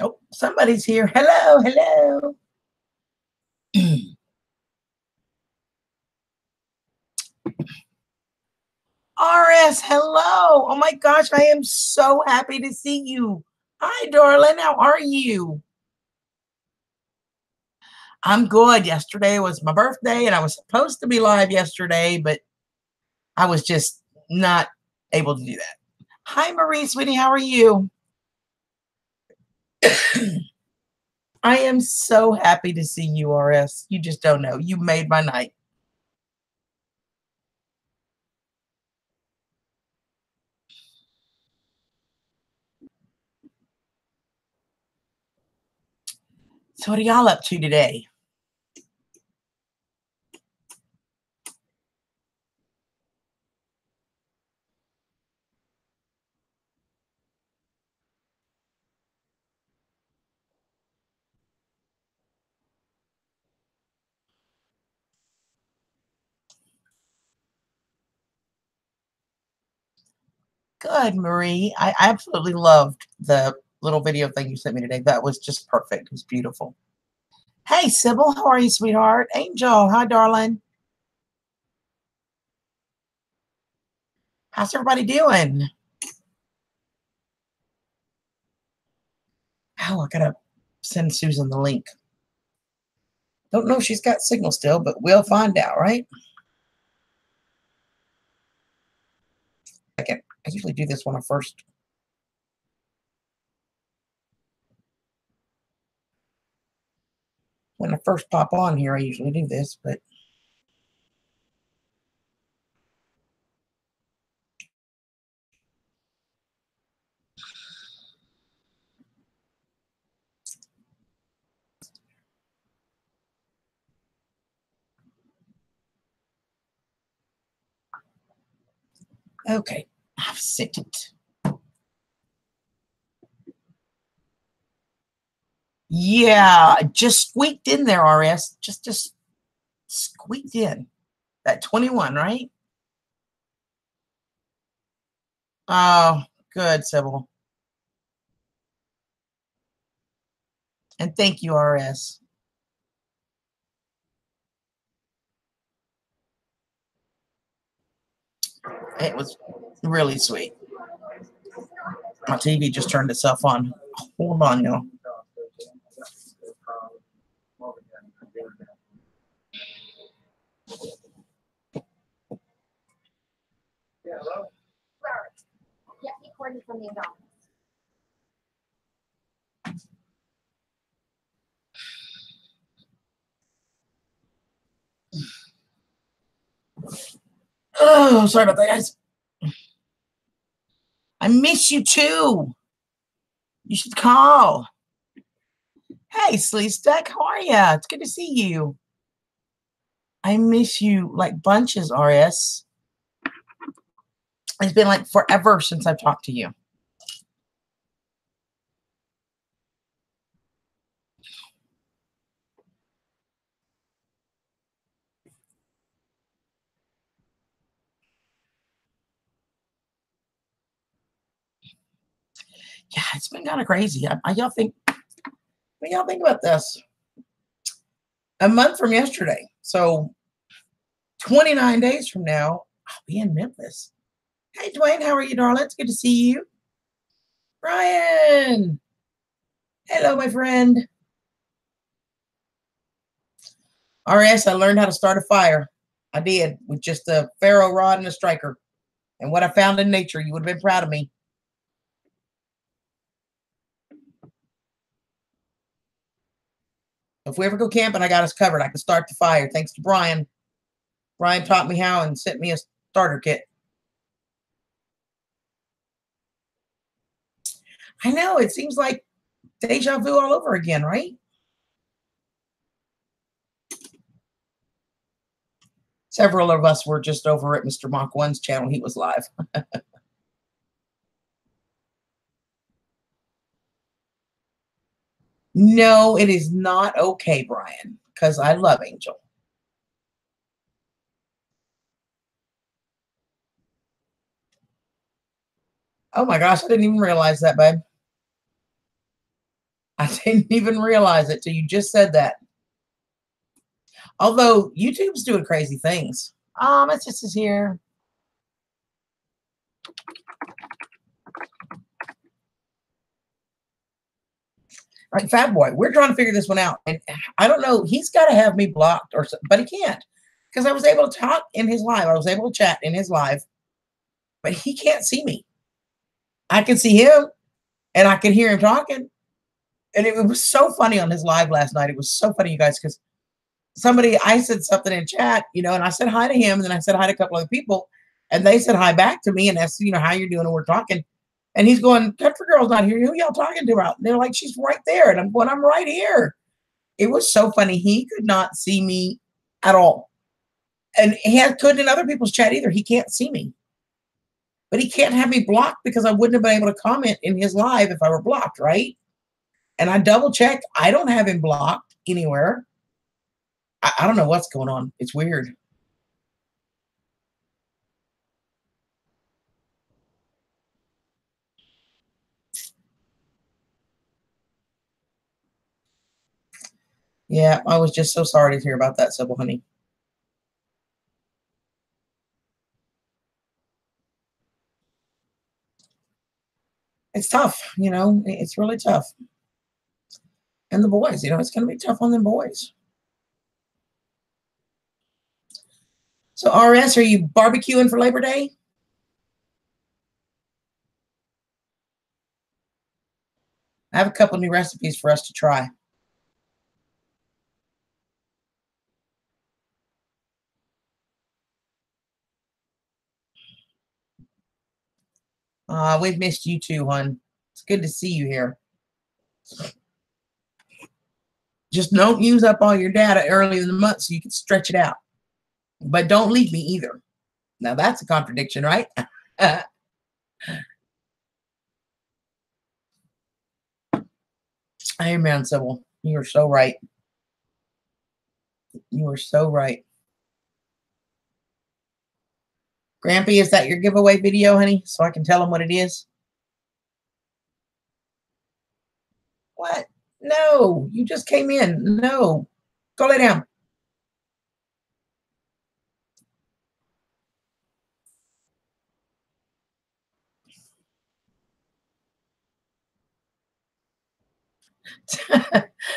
Oh, somebody's here. Hello, hello. RS, hello. Oh my gosh, I am so happy to see you. Hi, darling. How are you? I'm good. Yesterday was my birthday, and I was supposed to be live yesterday, but I was just not able to do that. Hi, Marie, sweetie. How are you? I am so happy to see you, RS. You just don't know. You made my night. So what are y'all up to today? Good, Marie. I absolutely loved the little video thing you sent me today. That was just perfect. It was beautiful. Hey, Sybil. How are you, sweetheart? Angel. Hi, darling. How's everybody doing? Oh, I gotta send Susan the link. Don't know if she's got signal still, but we'll find out, right? I usually do this when I first pop on here. I usually do this, but okay. I've sent it. Yeah, just squeaked in there, RS. Just squeaked in. That 21, right? Oh, good, Sybil. And thank you, RS. It was really sweet. My TV just turned itself on. Hold on, y'all. Yeah, hello? Yeah, Courtney from the Endowment. Oh, sorry about that, guys. I miss you too. You should call. Hey, Sleestack, how are ya? It's good to see you. I miss you like bunches, RS. It's been like forever since I've talked to you. Yeah, it's been kind of crazy. Y'all think? What y'all think about this? A month from yesterday, so 29 days from now, I'll be in Memphis. Hey, Dwayne, how are you, darling? It's good to see you. Ryan, hello, my friend. RS, I learned how to start a fire. I did with just a ferro rod and a striker. And what I found in nature, you would have been proud of me. If we ever go camping, I got us covered. I can start the fire thanks to Brian. Brian taught me how and sent me a starter kit. I know, it seems like deja vu all over again, right? Several of us were just over at Mr. Mach 1's channel. He was live. No, it is not okay, Brian, because I love Angel. Oh my gosh, I didn't even realize that, babe. I didn't even realize it till you just said that. Although YouTube's doing crazy things. My sister's here. Like Fat Boy, we're trying to figure this one out, and I don't know. He's got to have me blocked, or but he can't, because I was able to talk in his live. I was able to chat in his live, but he can't see me. I can see him, and I can hear him talking, and it was so funny on his live last night. It was so funny, you guys, because I said something in chat, and I said hi to him, and then I said hi to a couple other people, and they said hi back to me, and asked, how you're doing, and we're talking. And he's going, Country Girl's not here. Who y'all talking to about? And they're like, she's right there. And I'm going, I'm right here. It was so funny. He could not see me at all. And couldn't in other people's chat either. He can't see me. But he can't have me blocked because I wouldn't have been able to comment in his live if I were blocked, right? And I double checked. I don't have him blocked anywhere. I don't know what's going on. It's weird. Yeah, I was just so sorry to hear about that, Sybil, honey. It's tough, it's really tough. And the boys, it's going to be tough on them boys. So, RS, are you barbecuing for Labor Day? I have a couple new recipes for us to try. We've missed you too, hon. It's good to see you here. Just don't use up all your data early in the month so you can stretch it out. But don't leave me either. Now, that's a contradiction, right? Amen, Sybil. You are so right. You are so right. Grampy, is that your giveaway video, honey? So I can tell them what it is? What? No, you just came in. No. Go lay down.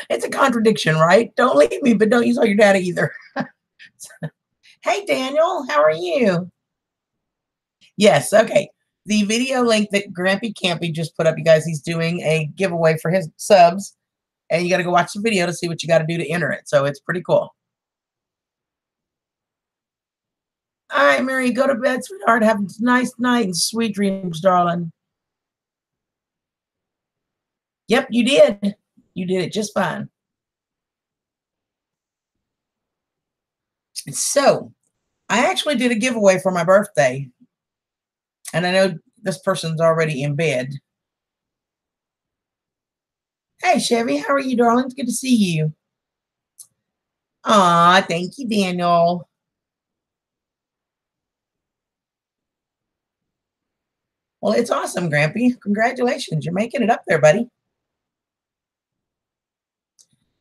It's a contradiction, right? Don't leave me, but don't use all your data either. Hey, Daniel, how are you? Yes, okay. The video link that Grampy Campy just put up, you guys, he's doing a giveaway for his subs, and you got to go watch the video to see what you got to do to enter it. So it's pretty cool. All right, Mary, go to bed, sweetheart. Have a nice night and sweet dreams, darling. Yep, you did. You did it just fine. So I actually did a giveaway for my birthday, and I know this person's already in bed. Hey, Chevy, how are you, darling? It's good to see you. Aw, thank you, Daniel. Well, it's awesome, Grampy. Congratulations. You're making it up there, buddy.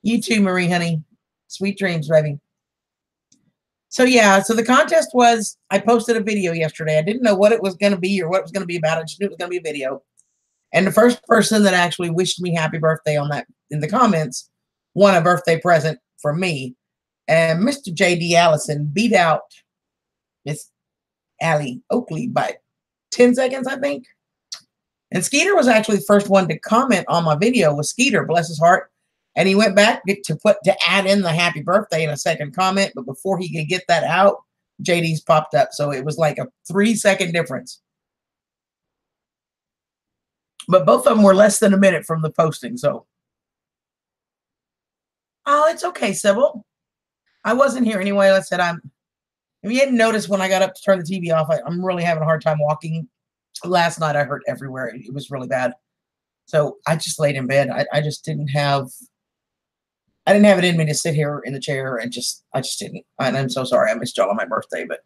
You too, Marie, honey. Sweet dreams, baby. So, yeah, so the contest was, I posted a video yesterday. I didn't know what it was going to be or what it was going to be about. I just knew it was going to be a video. And the first person that actually wished me happy birthday on that in the comments won a birthday present from me. And Mr. J.D. Allison beat out Miss Allie Oakley by 10 seconds, I think. And Skeeter was actually the first one to comment on my video with Skeeter, bless his heart. And he went back to add in the happy birthday in a second comment. But before he could get that out, JD's popped up. So it was like a 3-second difference. But both of them were less than a minute from the posting. So, oh, it's okay, Sybil. I wasn't here anyway. I said, if you hadn't noticed when I got up to turn the TV off, I'm really having a hard time walking. Last night I hurt everywhere. It was really bad. So I just laid in bed. I just didn't have it in me to sit here in the chair and I just didn't. And I'm so sorry I missed y'all on my birthday, but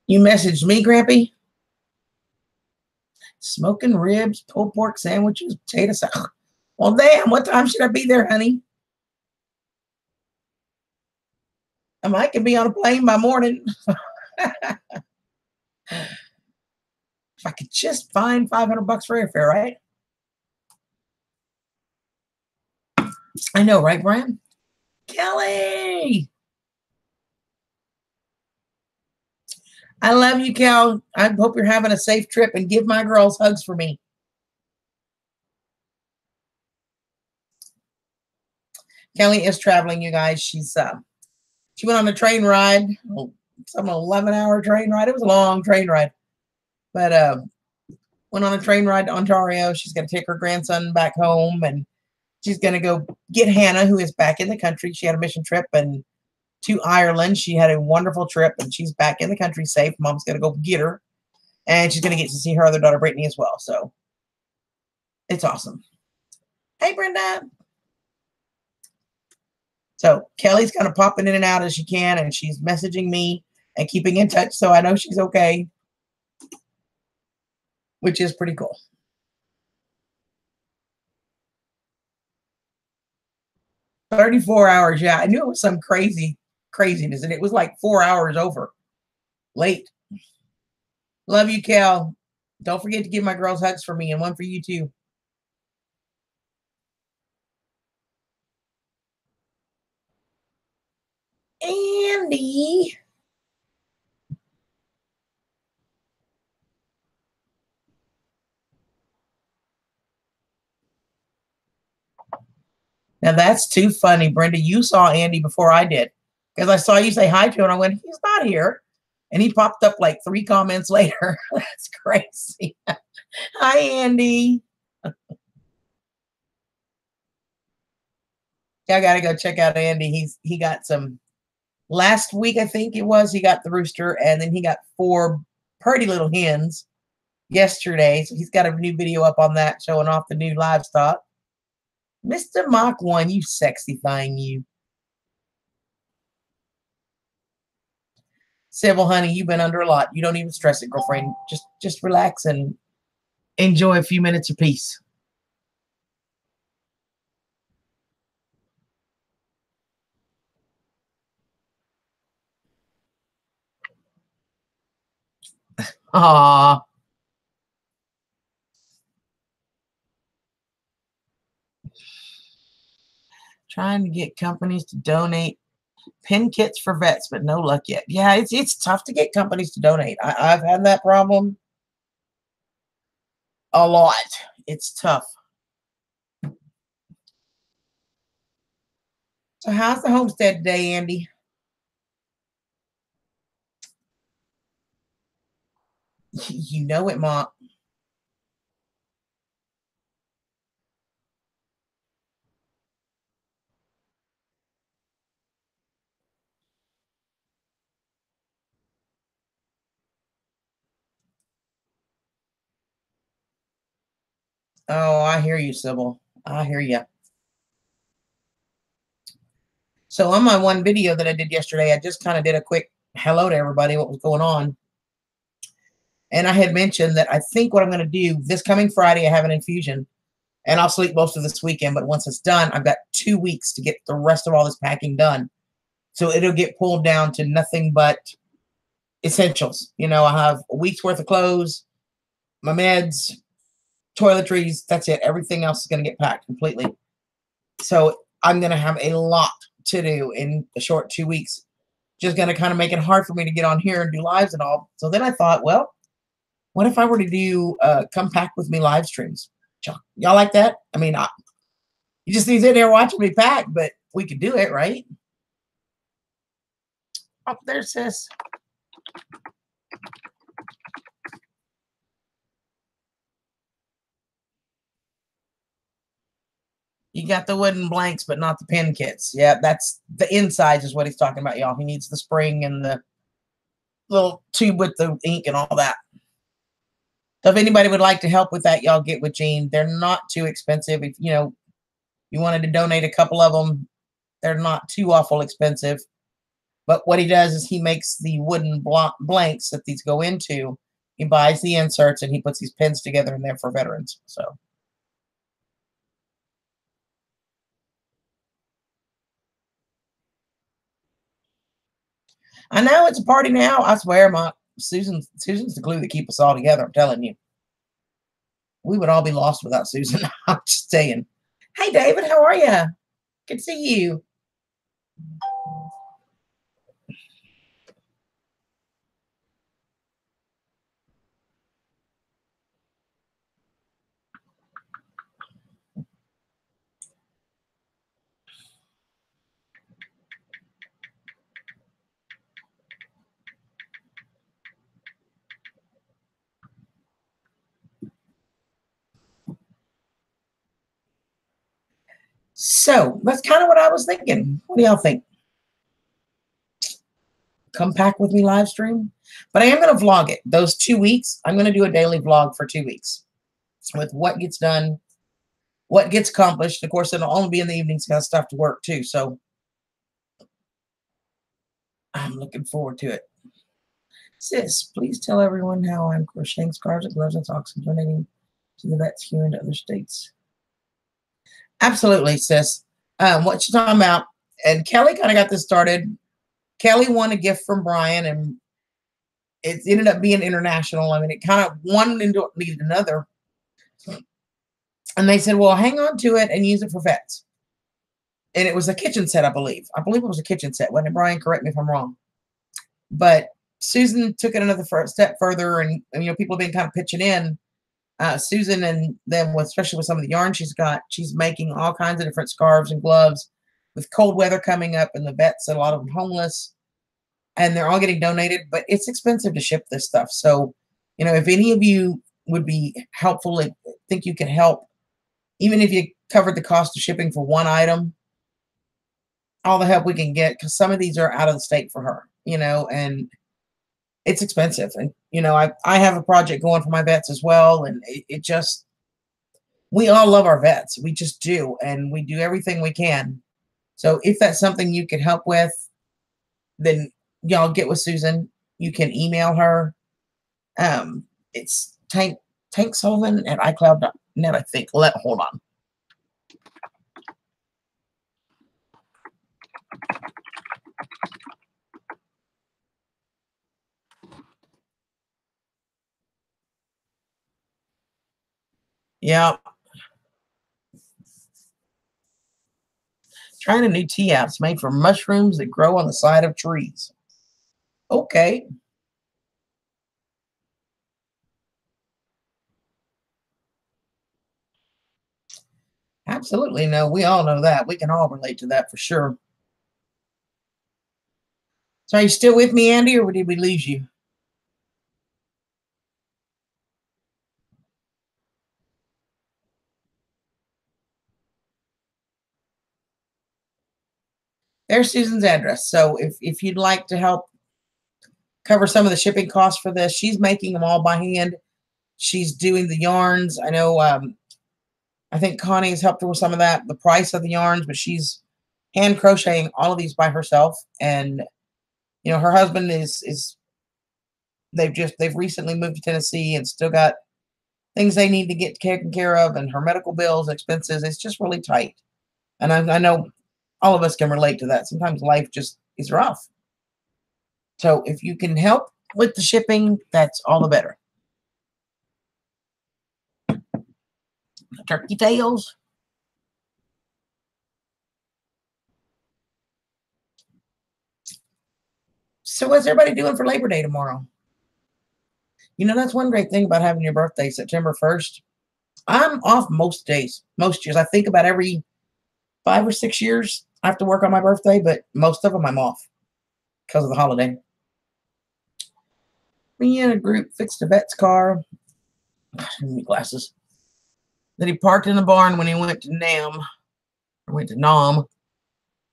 you messaged me, Grampy? Smoking ribs, pulled pork sandwiches, potato salad. Well, damn, what time should I be there, honey? I might could be on a plane by morning. If I could just find $500 for airfare, right? I know, right, Brian? Kelly! I love you, Kel. I hope you're having a safe trip, and give my girls hugs for me. Kelly is traveling, you guys. She went on a train ride, some 11-hour train ride. It was a long train ride, but went on a train ride to Ontario. She's going to take her grandson back home, and she's going to go get Hannah, who is back in the country. She had a mission trip and to Ireland. She had a wonderful trip, and she's back in the country safe. Mom's going to go get her, and she's going to get to see her other daughter, Brittany, as well. So it's awesome. Hey, Brenda. So Kelly's kind of popping in and out as she can, and she's messaging me and keeping in touch, so I know she's okay, which is pretty cool. "34 hours, yeah. I knew it was some craziness, and it was like 4 hours over late. Love you, Kel. Don't forget to give my girls hugs for me, and one for you too. Andy. Now that's too funny, Brenda. You saw Andy before I did, because I saw you say hi to him, and I went, he's not here. And he popped up like 3 comments later. That's crazy. Hi, Andy. I got to go check out Andy. He got some last week, I think it was. He got the rooster, and then he got 4 pretty little hens yesterday. So he's got a new video up on that showing off the new livestock. Mr. Mach 1, you sexy thing, you. Sybil, honey, you've been under a lot. You don't even stress it, girlfriend. Just relax and enjoy a few minutes of peace. Aw. Trying to get companies to donate pin kits for vets, but no luck yet. Yeah, it's tough to get companies to donate. I've had that problem a lot. It's tough. So how's the homestead today, Andy? You know it, Mom. Oh, I hear you, Sybil. I hear you. So on my one video that I did yesterday, I just kind of did a quick hello to everybody, what was going on. And I had mentioned that I think what I'm going to do this coming Friday, I have an infusion, and I'll sleep most of this weekend. But once it's done, I've got 2 weeks to get the rest of all this packing done. So it'll get pulled down to nothing but essentials. You know, I have a week's worth of clothes, my meds, toiletries. That's it. Everything else is going to get packed completely. So I'm going to have a lot to do in a short 2 weeks. Just going to kind of make it hard for me to get on here and do lives and all. So then I thought, well, what if I were to do come pack with me live streams? Y'all like that? I mean, you just need to sit there watching me pack, but we could do it, right? Up there, sis. You got the wooden blanks, but not the pin kits. Yeah, that's the insides is what he's talking about, y'all. He needs the spring and the little tube with the ink and all that. So if anybody would like to help with that, y'all get with Gene. They're not too expensive. If you wanted to donate a couple of them, they're not too awful expensive. But what he does is he makes the wooden blanks that these go into He buys the inserts and he puts these pins together in there for veterans. So. I know it's a party now. I swear, Susan's the glue that keeps us all together. I'm telling you, we would all be lost without Susan. I'm just saying. Hey, David, how are you? Good to see you. So that's kind of what I was thinking. What do y'all think? Come pack with me live stream. But I am going to vlog it. Those 2 weeks, I'm going to do a daily vlog for 2 weeks with what gets done, what gets accomplished. Of course, it'll only be in the evenings because I still have to work too. So I'm looking forward to it. Sis, please tell everyone how I'm crocheting scarves and gloves and socks and donating to the vets here and other states. Absolutely, sis. What you talking about? And Kelly kind of got this started. Kelly won a gift from Brian, and it ended up being international. I mean, it kind of one needed another. And they said, well, hang on to it and use it for vets. And it was a kitchen set, I believe. I believe it was a kitchen set. Wasn't it, Brian? Correct me if I'm wrong. But Susan took it another step further, and people have been kind of pitching in. Susan and them, especially with some of the yarn she's got, she's making all kinds of different scarves and gloves with cold weather coming up, and the vets, a lot of them homeless, and they're all getting donated, but it's expensive to ship this stuff. So, if any of you would be helpful, think you can help, even if you covered the cost of shipping for one item, all the help we can get, because some of these are out of the state for her, and it's expensive. And, I have a project going for my vets as well. And it just, we all love our vets. We just do. And we do everything we can. So if that's something you could help with, then y'all get with Susan. You can email her. It's Tank Sullivan at iCloud.net, I think. Hold on. Yeah. Trying a new tea apps made from mushrooms that grow on the side of trees. Okay. Absolutely. No, we all know that. We can all relate to that for sure. So are you still with me, Andy, or did we lose you? There's Susan's address. So if you'd like to help cover some of the shipping costs for this, she's making them all by hand. She's doing the yarns. I know, I think Connie has helped her with some of that, the price of the yarns, but she's hand crocheting all of these by herself. And, her husband they've recently moved to Tennessee and still got things they need to get taken care of, and her medical bills, expenses. It's just really tight. And I know all of us can relate to that. Sometimes life just is rough. So if you can help with the shipping, that's all the better. Turkey tails. So what's everybody doing for Labor Day tomorrow? That's one great thing about having your birthday, September 1st. I'm off most days, most years. I think about every 5 or 6 years I have to work on my birthday, but most of them I'm off because of the holiday. Me and a group fixed a vet's car. Glasses. That he parked in the barn when he went to Nam.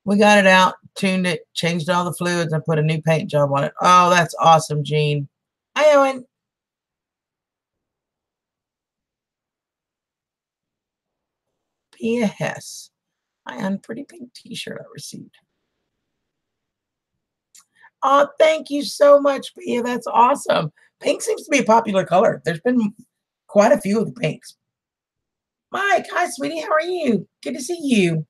We got it out, tuned it, changed all the fluids, and put a new paint job on it. Oh, that's awesome, Gene. Hi, Owen. P.S. Hi, pretty pink t-shirt I received. Oh, thank you so much, Pia. That's awesome. Pink seems to be a popular color. There's been quite a few of the pinks. Mike, hi, sweetie. How are you? Good to see you.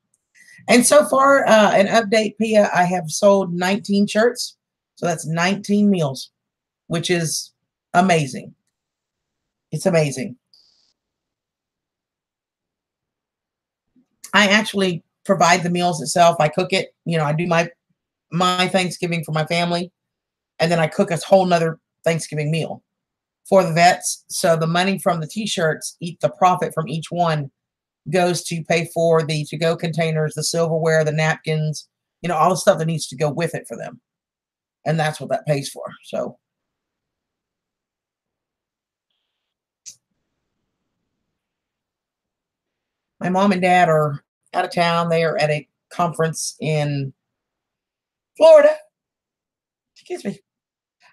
And so far, an update, Pia, I have sold 19 shirts. So that's 19 meals, which is amazing. It's amazing. I actually provide the meals itself. I cook it. I do my Thanksgiving for my family, and then I cook a whole nother Thanksgiving meal for the vets. So the money from the t-shirts, the profit from each one goes to pay for the to-go containers, the silverware, the napkins, all the stuff that needs to go with it for them. And that's what that pays for. So my mom and dad are out of town. They are at a conference in Florida. Excuse me.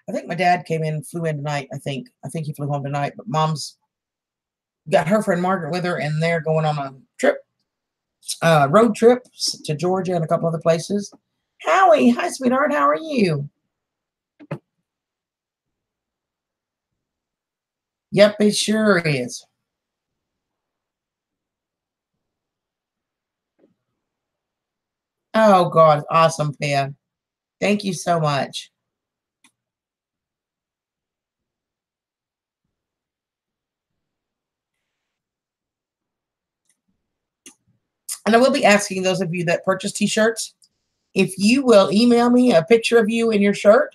I think my dad flew in tonight. I think he flew home tonight, but mom's got her friend Margaret with her, and they're going on a trip, road trip to Georgia and a couple other places. Howie, hi, sweetheart. How are you? Yep, it sure is. Oh, God. Awesome, Pia. Thank you so much. And I will be asking those of you that purchase t-shirts, if you will email me a picture of you in your shirt.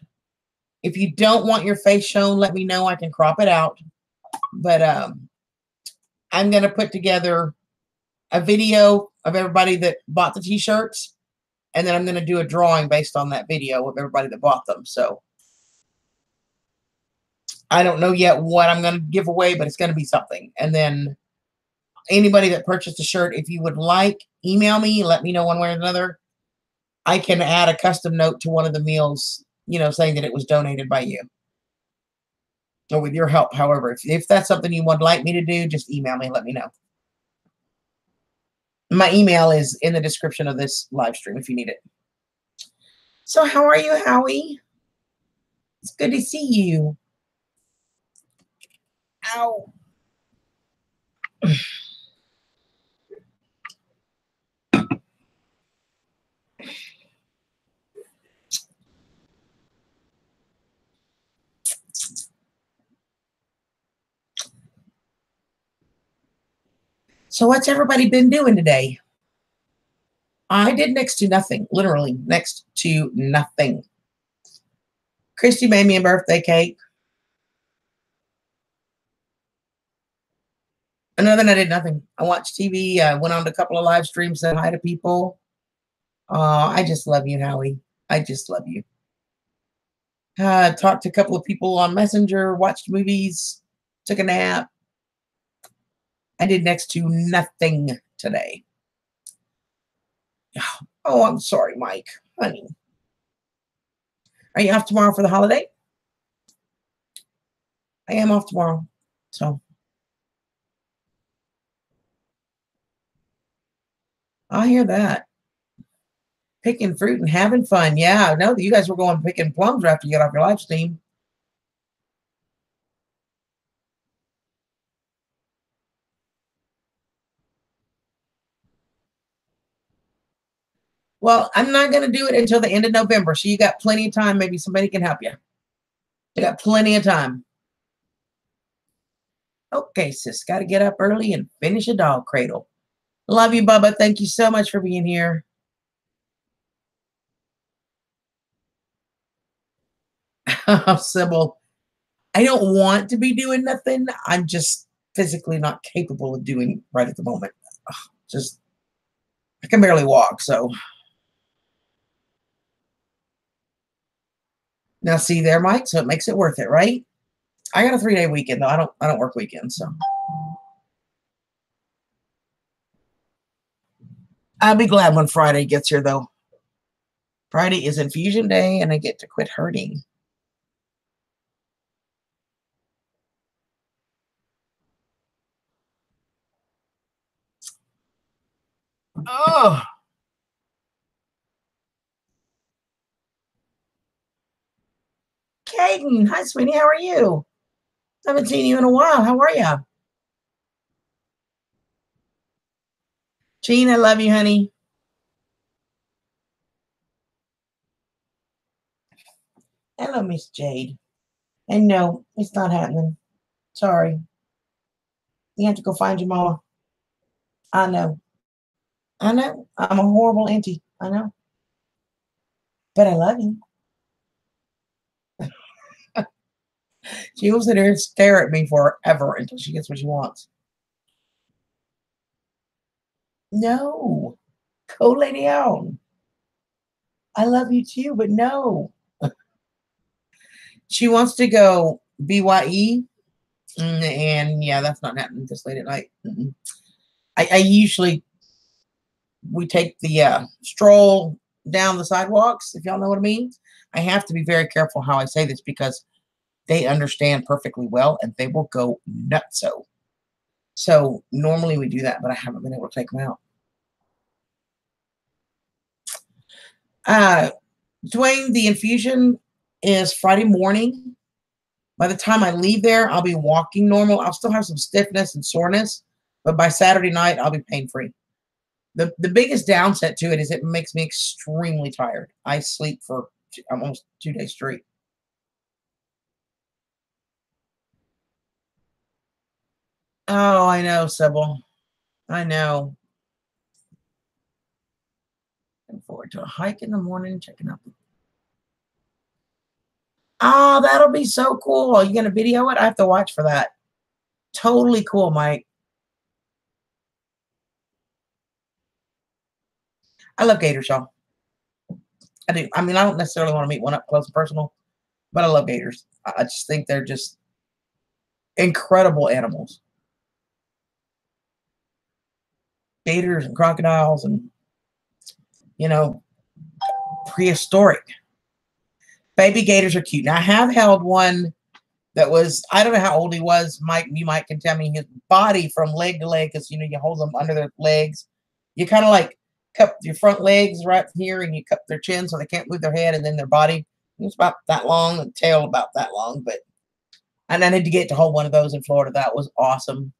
If you don't want your face shown, let me know. I can crop it out. But I'm going to put together a video of everybody that bought the t-shirts, and then I'm going to do a drawing based on that video of everybody that bought them. So I don't know yet what I'm going to give away, but it's going to be something. And then anybody that purchased a shirt, if you would like, email me, let me know one way or another. I can add a custom note to one of the meals, saying that it was donated by you or with your help. However, if that's something you would like me to do, just email me, let me know. My email is in the description of this live stream if you need it. So how are you, Howie? It's good to see you. Ow. So what's everybody been doing today? I did next to nothing, literally next to nothing. Christy made me a birthday cake. And other than I did nothing. I watched TV. I went on to a couple of live streams, said hi to people. I just love you, Howie. I just love you. Talked to a couple of people on Messenger, watched movies, took a nap. I did next to nothing today. Oh, I'm sorry, Mike. Honey. Are you off tomorrow for the holiday? I am off tomorrow. So I hear that. Picking fruit and having fun. Yeah, I know that you guys were going picking plums after you got off your live stream. Well, I'm not going to do it until the end of November. So you got plenty of time. Maybe somebody can help you. You got plenty of time. Okay, sis. Got to get up early and finish a dog cradle. Love you, Bubba. Thank you so much for being here. Sybil, I don't want to be doing nothing. I'm just physically not capable of doing right at the moment. Just, I can barely walk. So now see there, Mike. So it makes it worth it, right? I got a 3-day weekend though. I don't work weekends, so I'll be glad when Friday gets here though. Friday is infusion day and I get to quit hurting. Oh, Caden. Hi, sweetie. How are you? Haven't seen you in a while. How are you? Jean, I love you, honey. Hello, Miss Jade. And no, it's not happening. Sorry. You have to go find your mama. I know. I know. I'm a horrible auntie. I know. But I love you. She will sit here and stare at me forever until she gets what she wants. No. Go lay down. I love you too, but no. She wants to go BYE. And yeah, that's not happening this late at night. I usually we take the stroll down the sidewalks, if y'all know what I mean. I have to be very careful how I say this because they understand perfectly well and they will go nutso. So normally we do that, but I haven't been able to take them out. Dwayne, the infusion is Friday morning. By the time I leave there, I'll be walking normal. I'll still have some stiffness and soreness, but by Saturday night, I'll be pain free. The biggest downside to it is it makes me extremely tired. I sleep for almost 2 days straight. Oh, I know, Sybil. I know. Looking forward to a hike in the morning, checking out the. Oh, that'll be so cool. Are you gonna video it? I have to watch for that. Totally cool, Mike. I love gators, y'all. I do. I mean, I don't necessarily want to meet one up close and personal, but I love gators. I just think they're just incredible animals. Gators and crocodiles and, you know, prehistoric. Baby gators are cute. Now, I have held one that was, I don't know how old he was. Mike, you might can tell me his body from leg to leg because, you know, you hold them under their legs. You kind of like cup your front legs right here and you cup their chin so they can't move their head and then their body. It's about that long, the tail about that long. But and I need to get to hold one of those in Florida. That was awesome.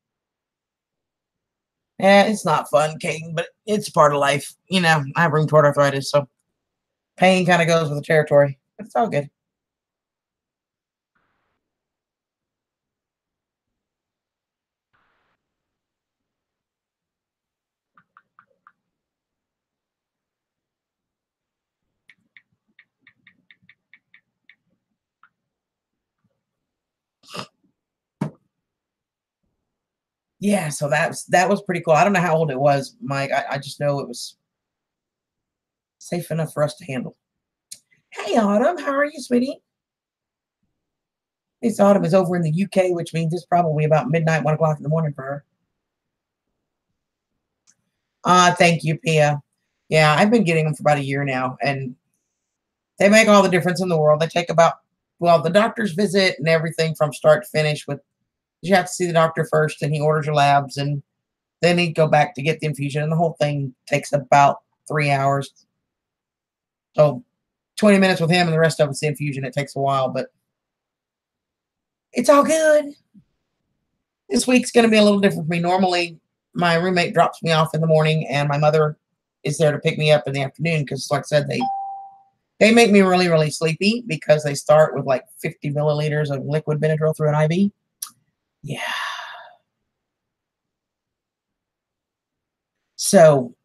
Yeah, it's not fun, Caden, but it's part of life. You know, I have rheumatoid arthritis, so pain kind of goes with the territory. But it's all good. Yeah, so that was pretty cool. I don't know how old it was, Mike. I just know it was safe enough for us to handle. Hey, Autumn, how are you, sweetie? This Autumn is over in the UK, which means it's probably about midnight, 1 o'clock in the morning for her. Thank you, Pia. Yeah, I've been getting them for about a year now, and they make all the difference in the world. They take about, well, the doctor's visit and everything from start to finish. With you have to see the doctor first, and he orders your labs, and then he'd go back to get the infusion, and the whole thing takes about 3 hours. So 20 minutes with him, and the rest of it's the infusion. It takes a while, but it's all good. This week's going to be a little different for me. Normally, my roommate drops me off in the morning, and my mother is there to pick me up in the afternoon because, like I said, they make me really, really sleepy because they start with like 50 milliliters of liquid Benadryl through an IV. Yeah. So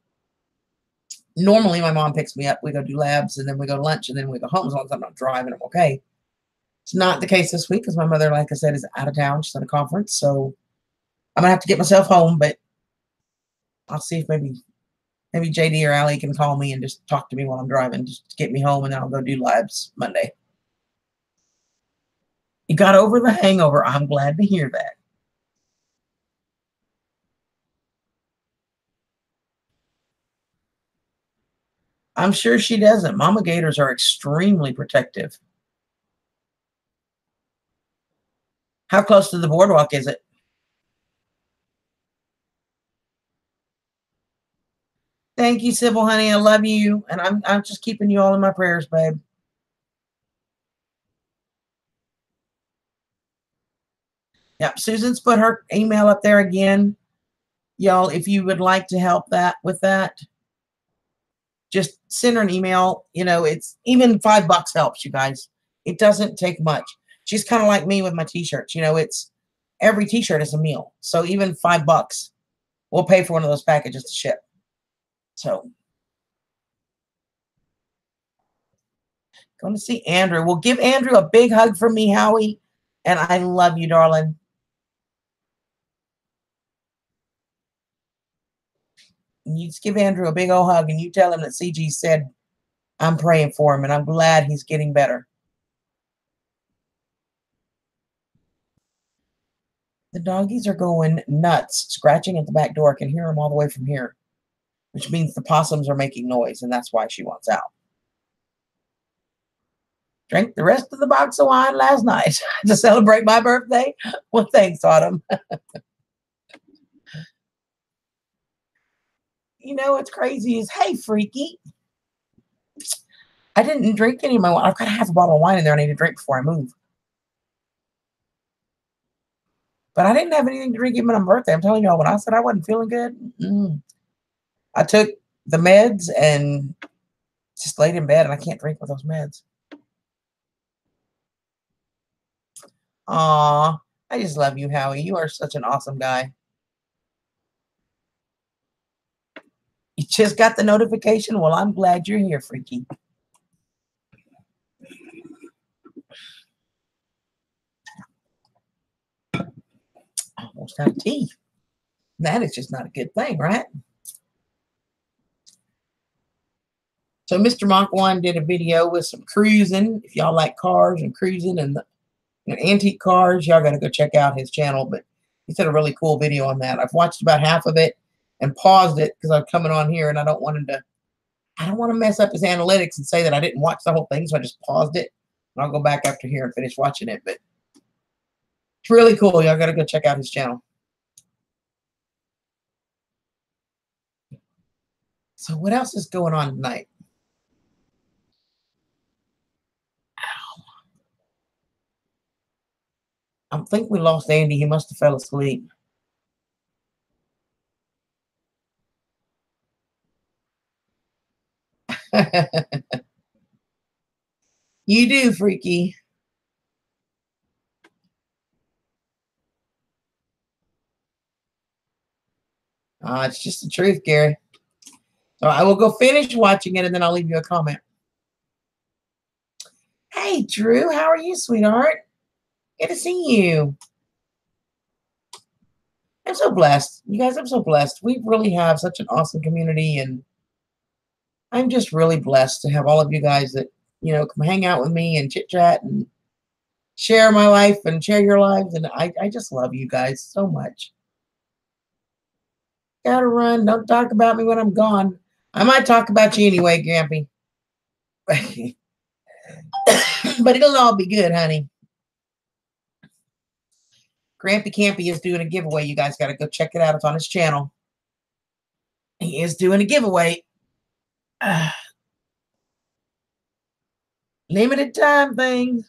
normally my mom picks me up. We go do labs and then we go to lunch and then we go home as long as I'm not driving. I'm okay. It's not the case this week because my mother, like I said, is out of town. She's at a conference. So I'm going to have to get myself home, but I'll see if maybe JD or Allie can call me and just talk to me while I'm driving, just to get me home, and then I'll go do labs Monday. You got over the hangover. I'm glad to hear that. I'm sure she doesn't. Mama gators are extremely protective. How close to the boardwalk is it? Thank you, Sybil, honey. I love you. And I'm just keeping you all in my prayers, babe. Yep, Susan's put her email up there again. Y'all, if you would like to help that with that, just send her an email. You know, it's even $5 helps, you guys. It doesn't take much. She's kind of like me with my t-shirts. You know, it's every t-shirt is a meal. So even $5 will pay for one of those packages to ship. So going to see Andrew. We'll give Andrew a big hug from me, Howie. And I love you, darling. And you just give Andrew a big old hug and you tell him that CG said, I'm praying for him and I'm glad he's getting better. The doggies are going nuts, scratching at the back door. I can hear them all the way from here, which means the possums are making noise, and that's why she wants out. Drank the rest of the box of wine last night to celebrate my birthday. Well, thanks, Autumn. You know what's crazy is, hey, Freaky, I didn't drink any of my wine. I've got half a bottle of wine in there I need to drink before I move. But I didn't have anything to drink even on my birthday. I'm telling y'all, when I said I wasn't feeling good, I took the meds and just laid in bed, and I can't drink with those meds. Aw, I just love you, Howie. You are such an awesome guy. You just got the notification? Well, I'm glad you're here, Freaky. Almost out of tea. That is just not a good thing, right? So Mr. Mach 1 did a video with some cruising. If y'all like cars and cruising and antique cars, y'all got to go check out his channel. But he did a really cool video on that. I've watched about half of it and paused it because I'm coming on here and I don't want to mess up his analytics and say that I didn't watch the whole thing, so I just paused it. And I'll go back after here and finish watching it. But it's really cool. Y'all got to go check out his channel. So what else is going on tonight? I think we lost Andy. He must have fell asleep. You do, Freaky. It's just the truth, Gary. So I will go finish watching it, and then I'll leave you a comment. Hey, Drew. How are you, sweetheart? Good to see you. I'm so blessed. You guys, I'm so blessed. We really have such an awesome community, and I'm just really blessed to have all of you guys that, you know, come hang out with me and chit-chat and share my life and share your lives. And I just love you guys so much. Gotta run. Don't talk about me when I'm gone. I might talk about you anyway, Grampy. But it'll all be good, honey. Grampy Campy is doing a giveaway. You guys got to go check it out. It's on his channel. He is doing a giveaway. Limited time things.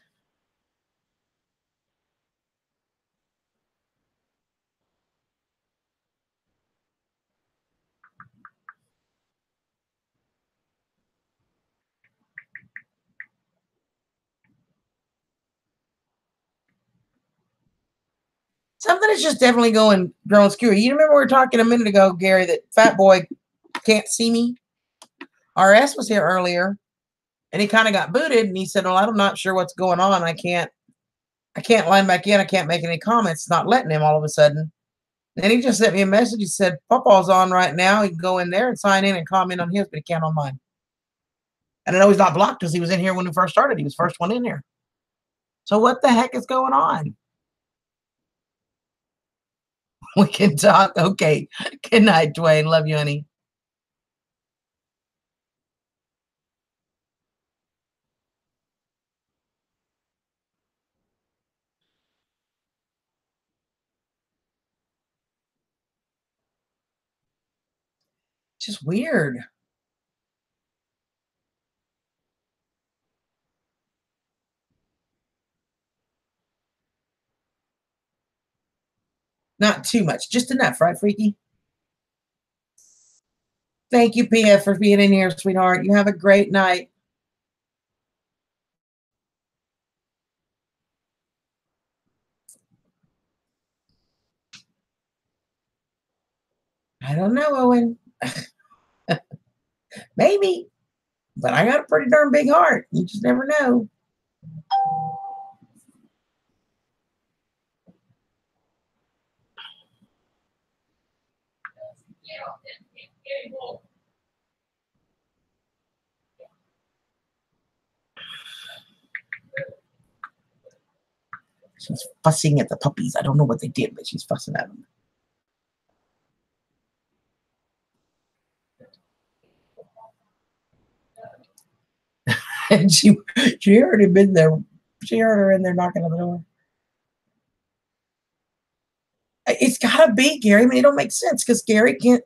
Something is just definitely growing screwy. You remember we were talking a minute ago, Gary, that Fat Boy can't see me? RS was here earlier, and he kind of got booted, and he said, well, I'm not sure what's going on. I can't line back in. I can't make any comments. It's not letting him all of a sudden. Then he just sent me a message. He said, Pawpaw's on right now. He can go in there and sign in and comment on his, but he can't on mine. And I know he's not blocked because he was in here when we first started. He was first one in here. So what the heck is going on? We can talk. Okay. Good night, Dwayne. Love you, honey. Just weird. Not too much, just enough, right, Freaky? Thank you, PF, for being in here, sweetheart. You have a great night. I don't know, Owen. Maybe, but I got a pretty darn big heart. You just never know. She's fussing at the puppies. I don't know what they did, but she's fussing at them. And she already been there. She heard her in there knocking on the door. It's gotta be Gary. I mean, it don't make sense because Gary can't.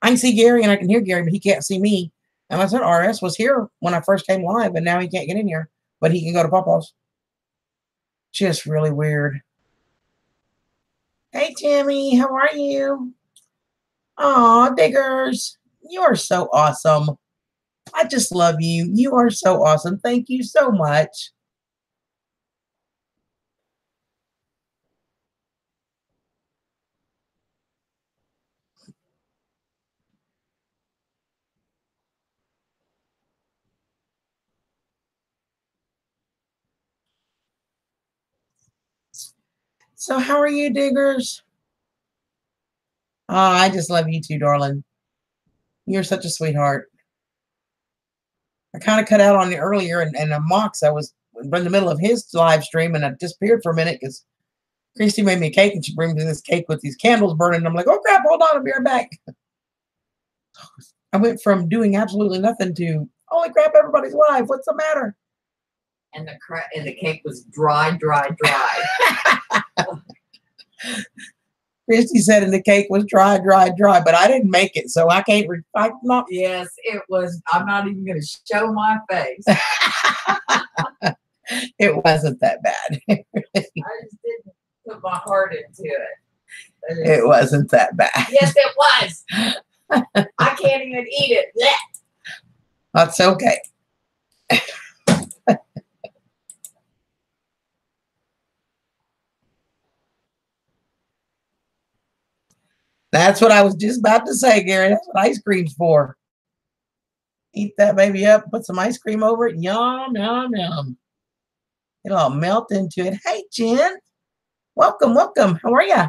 I can see Gary and I can hear Gary, but he can't see me. And I said RS was here when I first came live, and now he can't get in here, but he can go to Papa's. Just really weird. Hey, Tammy, how are you? Aw, Diggers, you are so awesome. I just love you. You are so awesome. Thank you so much. So how are you, Diggers? Oh, I just love you too, darling. You're such a sweetheart. I kind of cut out on you earlier, and Mox, I was in the middle of his live stream, and I disappeared for a minute because Christy made me a cake, and she brings me this cake with these candles burning. And I'm like, oh crap, hold on, I'll be right back. I went from doing absolutely nothing to, holy crap, everybody's live. What's the matter? And the cake was dry. Christy said, and the cake was dry, but I didn't make it, so I can't. I'm not. Yes, it was. I'm not even going to show my face. It wasn't that bad. I just didn't put my heart into it. It wasn't that bad. Yes, it was. I can't even eat it. Blech. That's okay. That's what I was just about to say, Gary. That's what ice cream's for. Eat that baby up, put some ice cream over it. Yum, yum, yum. It'll all melt into it. Hey, Jen. Welcome, welcome. How are you?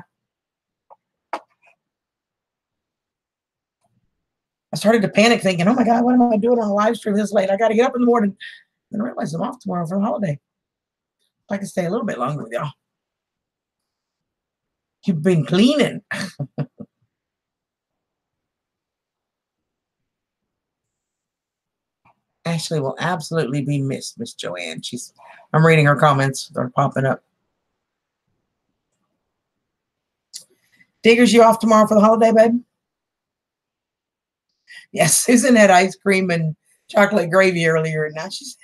I started to panic thinking, oh my God, what am I doing on a live stream this late? I got to get up in the morning. Then I realized I'm off tomorrow for the holiday. I can stay a little bit longer with y'all. You've been cleaning. Ashley will absolutely be missed, Miss Joanne. I'm reading her comments. They're popping up. Diggers, you off tomorrow for the holiday, babe? Yes, Susan had ice cream and chocolate gravy earlier, and now she's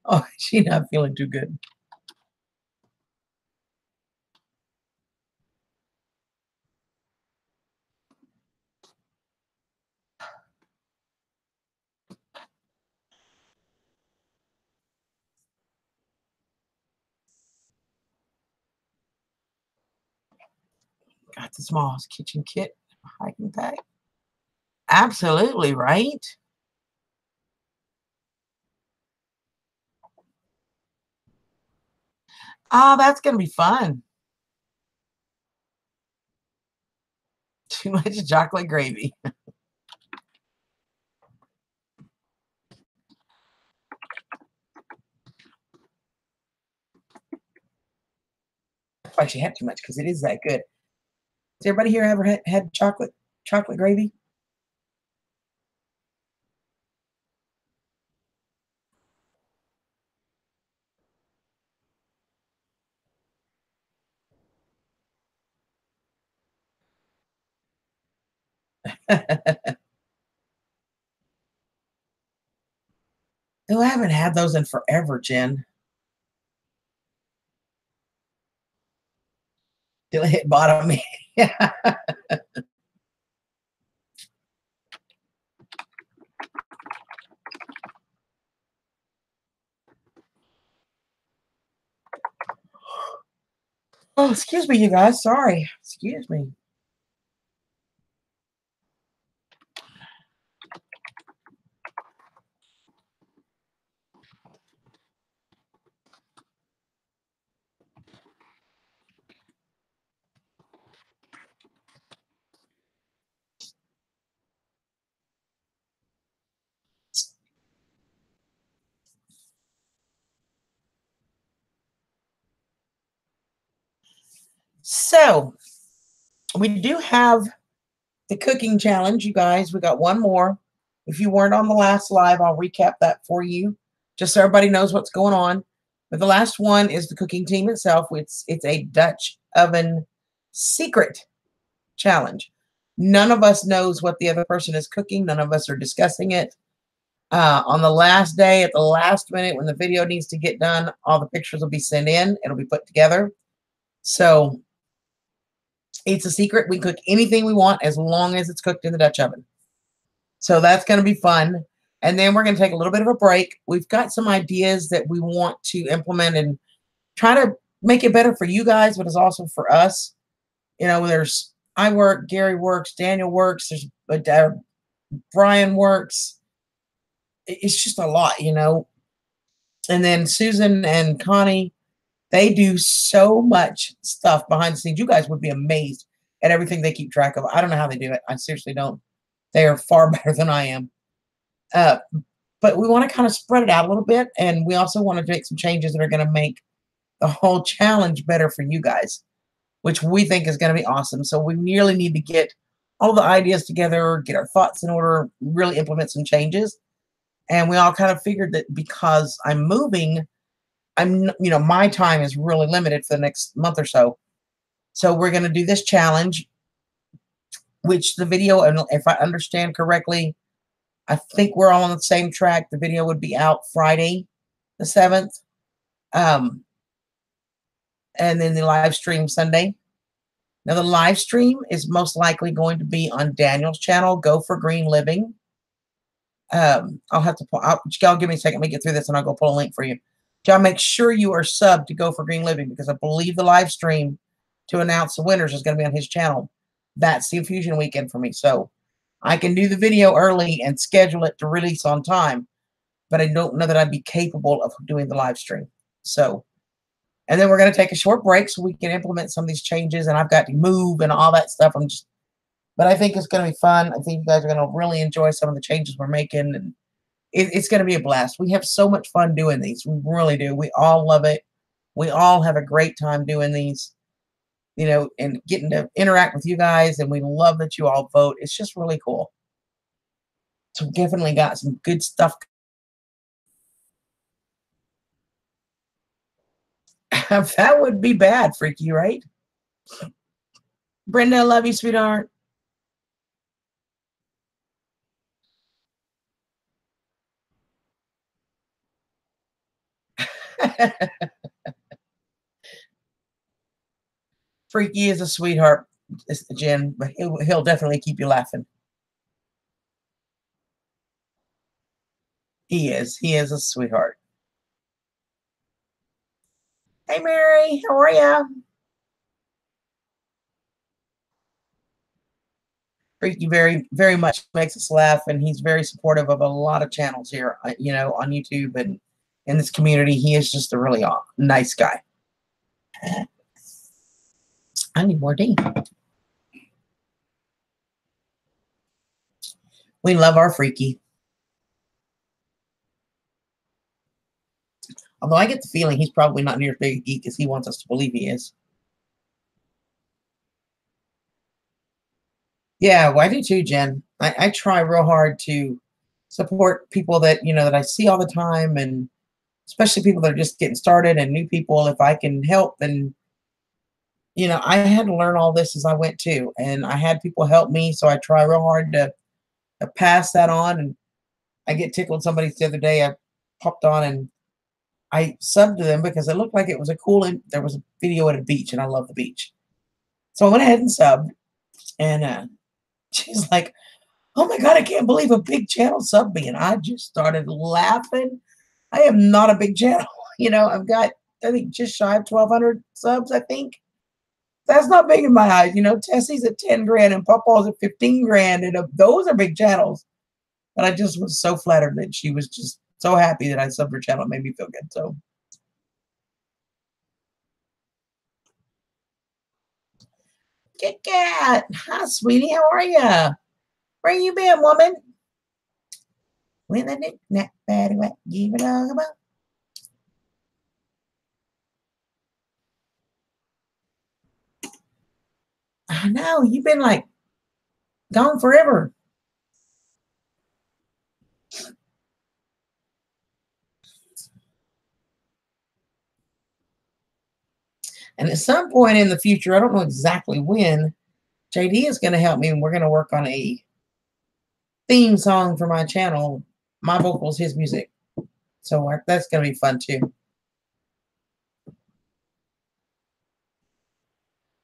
oh, she's not feeling too good. Got the smallest kitchen kit, hiking pack. Absolutely, right? Oh, that's going to be fun. Too much chocolate gravy. Why she had too much because it is that good. Has everybody here ever had chocolate gravy? Oh, I haven't had those in forever, Jen. till it hit bottom. Yeah. Oh, excuse me, you guys. Sorry. Excuse me. So we do have the cooking challenge, you guys. We got one more. If you weren't on the last live, I'll recap that for you, just so everybody knows what's going on. But the last one is the cooking team itself. It's a Dutch oven secret challenge. None of us knows what the other person is cooking. None of us are discussing it. On the last day, at the last minute, when the video needs to get done, all the pictures will be sent in. It'll be put together. So it's a secret. We cook anything we want as long as it's cooked in the Dutch oven. So that's going to be fun. And then we're going to take a little bit of a break. We've got some ideas that we want to implement and try to make it better for you guys, but it's also for us. You know, I work, Gary works, Daniel works, there's Brian works. It's just a lot, you know. And then Susan and Connie, they do so much stuff behind the scenes. You guys would be amazed at everything they keep track of. I don't know how they do it. I seriously don't. They are far better than I am. But we want to kind of spread it out a little bit. And we also want to make some changes that are going to make the whole challenge better for you guys, which we think is going to be awesome. So we really need to get all the ideas together, get our thoughts in order, really implement some changes. And we all kind of figured that because I'm moving, my time is really limited for the next month or so. So we're going to do this challenge, which the video, and if I understand correctly, I think we're all on the same track. The video would be out Friday, the 7th. And then the live stream Sunday. Now, the live stream is most likely going to be on Daniel's channel, Go for Green Living. I'll have to y'all give me a second. Let me get through this and I'll go pull a link for you. Y'all make sure you are subbed to Go for Green Living, because I believe the live stream to announce the winners is going to be on his channel. That's the infusion weekend for me. So I can do the video early and schedule it to release on time, but I don't know that I'd be capable of doing the live stream. So, and then we're going to take a short break so we can implement some of these changes, and I've got to move and all that stuff. But I think it's going to be fun. I think you guys are going to really enjoy some of the changes we're making, and it's going to be a blast. We have so much fun doing these. We really do. We all love it. We all have a great time doing these, you know, and getting to interact with you guys. And we love that you all vote. It's just really cool. So we definitely got some good stuff. That would be bad, Freaky, right? Brenda, I love you, sweetheart. Freaky is a sweetheart, Jen, but he'll definitely keep you laughing. He is a sweetheart. Hey, Mary, how are you? Freaky very, very much makes us laugh, and he's very supportive of a lot of channels here, you know, on YouTube and in this community. He is just a really nice guy. I need more D. We love our Freaky. Although I get the feeling he's probably not near as big a geek as he wants us to believe he is. Yeah, well, I do too, Jen. I try real hard to support people that, you know, that I see all the time, and especially people that are just getting started and new people. If I can help, and, you know, I had to learn all this as I went too, and I had people help me, so I try real hard to pass that on. And I get tickled. Somebody the other day, I popped on and I subbed to them because it looked like it was a cool, there was a video at a beach, and I love the beach. So I went ahead and subbed, and she's like, "Oh my God, I can't believe a big channel subbed me." And I just started laughing. I am not a big channel. I've got, I think, just shy of 1,200 subs, I think. That's not big in my eyes. Tessie's at 10 grand and Pawpaw's at 15 grand. And those are big channels. But I just was so flattered that she was just so happy that I subbed her channel. It made me feel good. So, Kit Kat. Hi, sweetie. How are you? Where you been, woman? With a knick-knack, paddywhack, give it a go. I know. You've been like gone forever. And at some point in the future, I don't know exactly when, JD is going to help me and we're going to work on a theme song for my channel. My vocals, his music. So that's going to be fun too.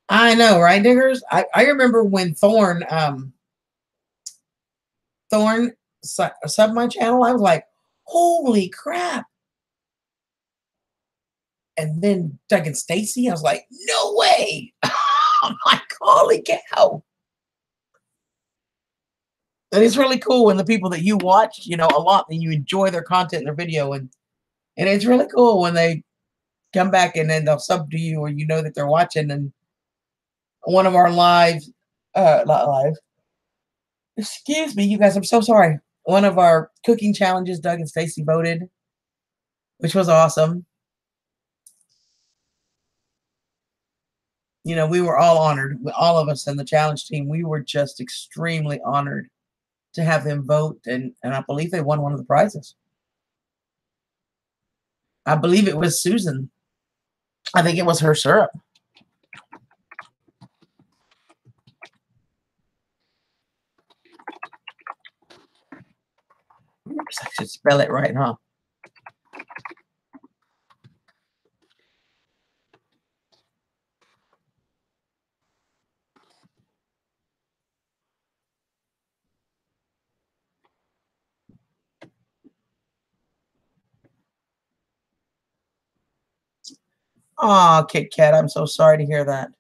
I know, right, Diggers? I remember when Thorn subbed my channel. I was like, holy crap. And then Doug and Stacy, I was like, no way. I'm like, holy cow. And it's really cool when the people that you watch, a lot, and you enjoy their content, their video, and it's really cool when they come back and then they'll sub to you, or that they're watching. And one of our lives, not live, excuse me, you guys, I'm so sorry. One of our cooking challenges, Doug and Stacy voted, which was awesome. We were all honored, all of us in the challenge team. We were just extremely honored to have them vote, and I believe they won one of the prizes. I believe it was Susan. I think it was her syrup. Oops, I should spell it right, huh? Oh, Kit Kat, I'm so sorry to hear that.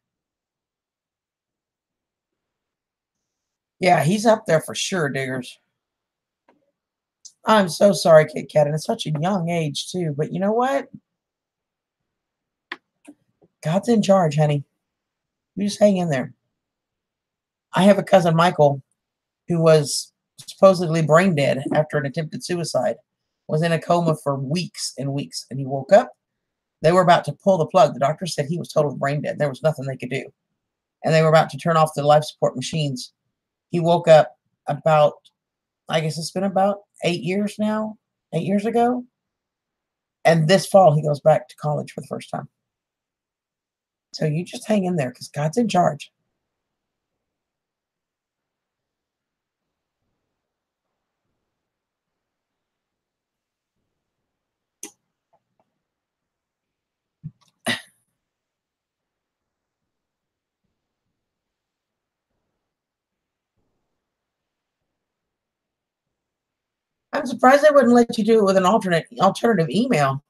Yeah, he's up there for sure, Diggers. I'm so sorry, Kit Kat, and it's such a young age too. But you know what? God's in charge, honey. You just hang in there. I have a cousin, Michael, who was supposedly brain dead after an attempted suicide, was in a coma for weeks and weeks, and he woke up. They were about to pull the plug. The doctor said he was totally brain dead. There was nothing they could do. And they were about to turn off the life support machines. He woke up about, I guess it's been about 8 years now, 8 years ago. And this fall, he goes back to college for the first time. So you just hang in there because God's in charge. I'm surprised they wouldn't let you do it with an alternative email.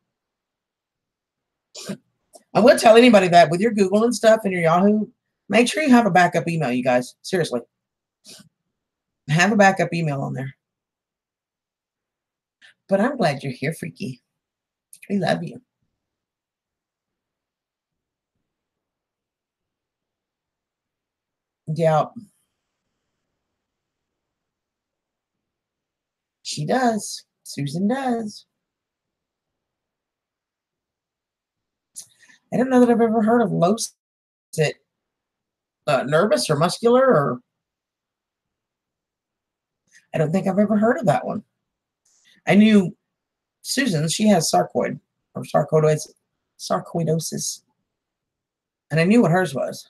I would tell anybody that with your Google and stuff and your Yahoo, make sure you have a backup email, you guys. Seriously. Have a backup email on there. But I'm glad you're here, Freaky. We love you. Yeah. She does. Susan does. I don't know that I've ever heard of low. Is it nervous or muscular? Or I don't think I've ever heard of that one. I knew Susan, she has sarcoid or sarcoidosis. And I knew what hers was.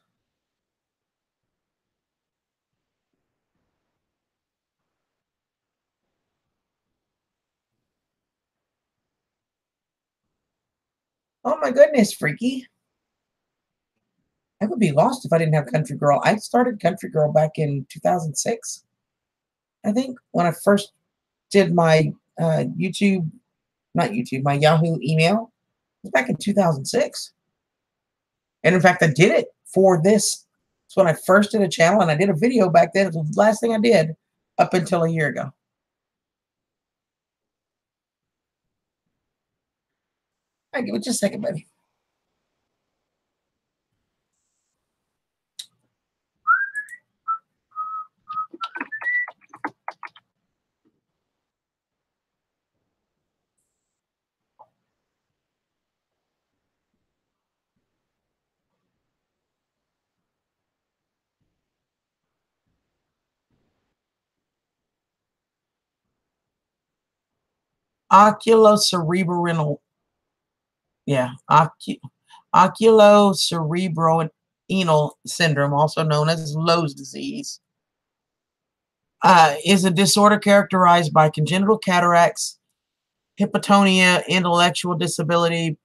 Oh my goodness, Freaky. I would be lost if I didn't have Country Girl. I started Country Girl back in 2006, I think, when I first did my YouTube, not YouTube, my Yahoo email. It was back in 2006. And in fact, I did it for this. It's when I first did a channel, and I did a video back then. It was the last thing I did up until a year ago. All right, give it just a second, baby. Oculocerebrorenal. Yeah, oculocerebrorenal syndrome, also known as Lowe's disease, is a disorder characterized by congenital cataracts, hypotonia, intellectual disability,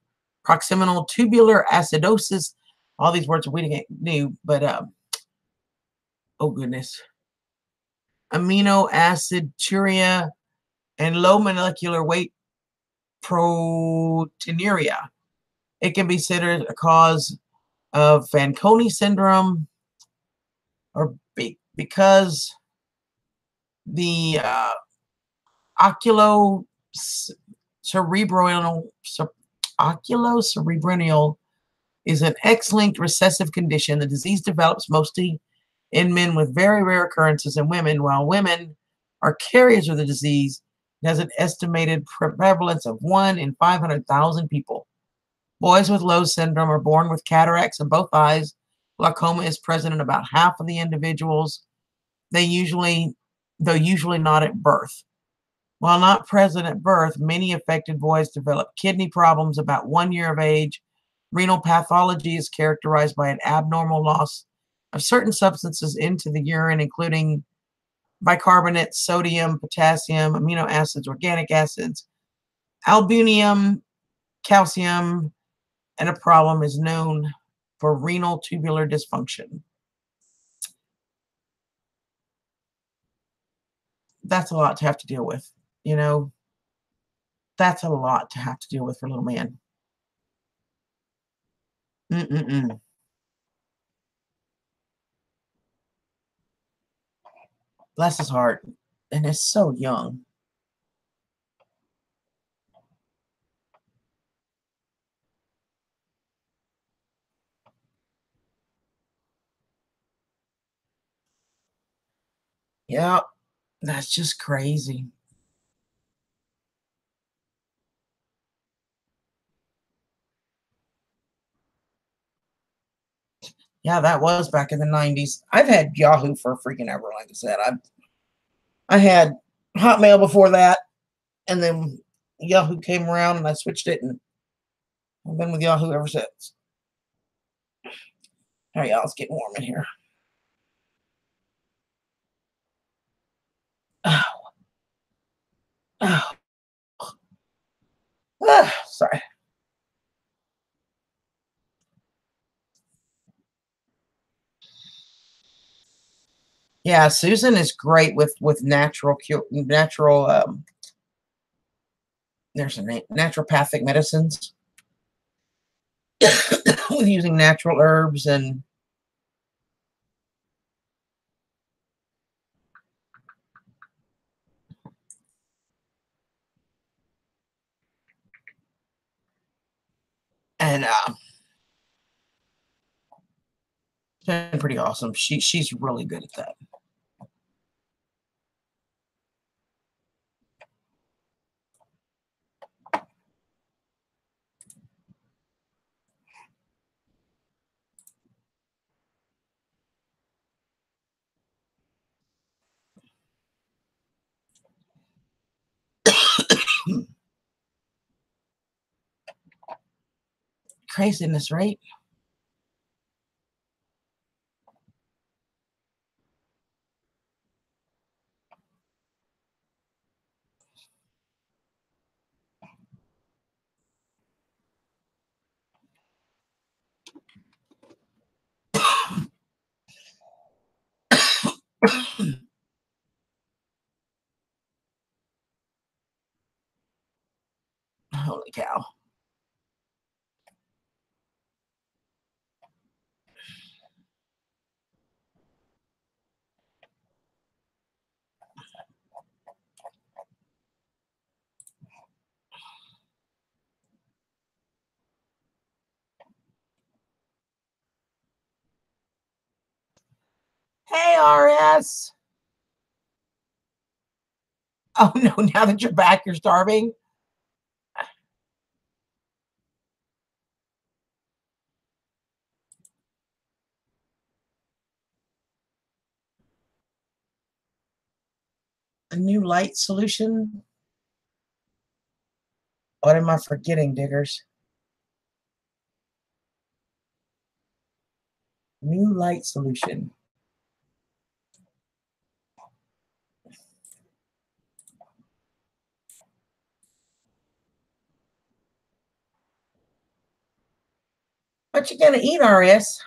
proximal tubular acidosis. All these words we knew, but oh goodness, amino aciduria, and low molecular weight proteinuria. It can be considered a cause of Fanconi syndrome, or because the oculocerebrorenal is an X-linked recessive condition. The disease develops mostly in men with very rare occurrences in women, while women are carriers of the disease. It has an estimated prevalence of 1 in 500,000 people. Boys with Lowe syndrome are born with cataracts in both eyes. Glaucoma is present in about half of the individuals. Though usually not at birth. While not present at birth, many affected boys develop kidney problems about 1 year of age. Renal pathology is characterized by an abnormal loss of certain substances into the urine, including bicarbonate, sodium, potassium, amino acids, organic acids, albumin, calcium, and a problem is known for renal tubular dysfunction. That's a lot to have to deal with, you know. That's a lot to have to deal with for a little man. Mm-mm-mm. Bless his heart. And it's so young. Yeah, that's just crazy. Yeah, that was back in the 90s. I've had Yahoo for freaking ever, like I said. I had Hotmail before that, and then Yahoo came around and I switched it, and I've been with Yahoo ever since. All right, y'all, let's get warm in here. Oh, oh. Sorry. Yeah, Susan is great with natural there's a name, naturopathic medicines with using natural herbs and and it's been pretty awesome. She's really good at that. Craziness, right? Holy cow. Hey, RS. Oh, no. Now that you're back, you're starving. A new light solution. What am I forgetting, Diggers? New light solution. What you gonna eat, RS?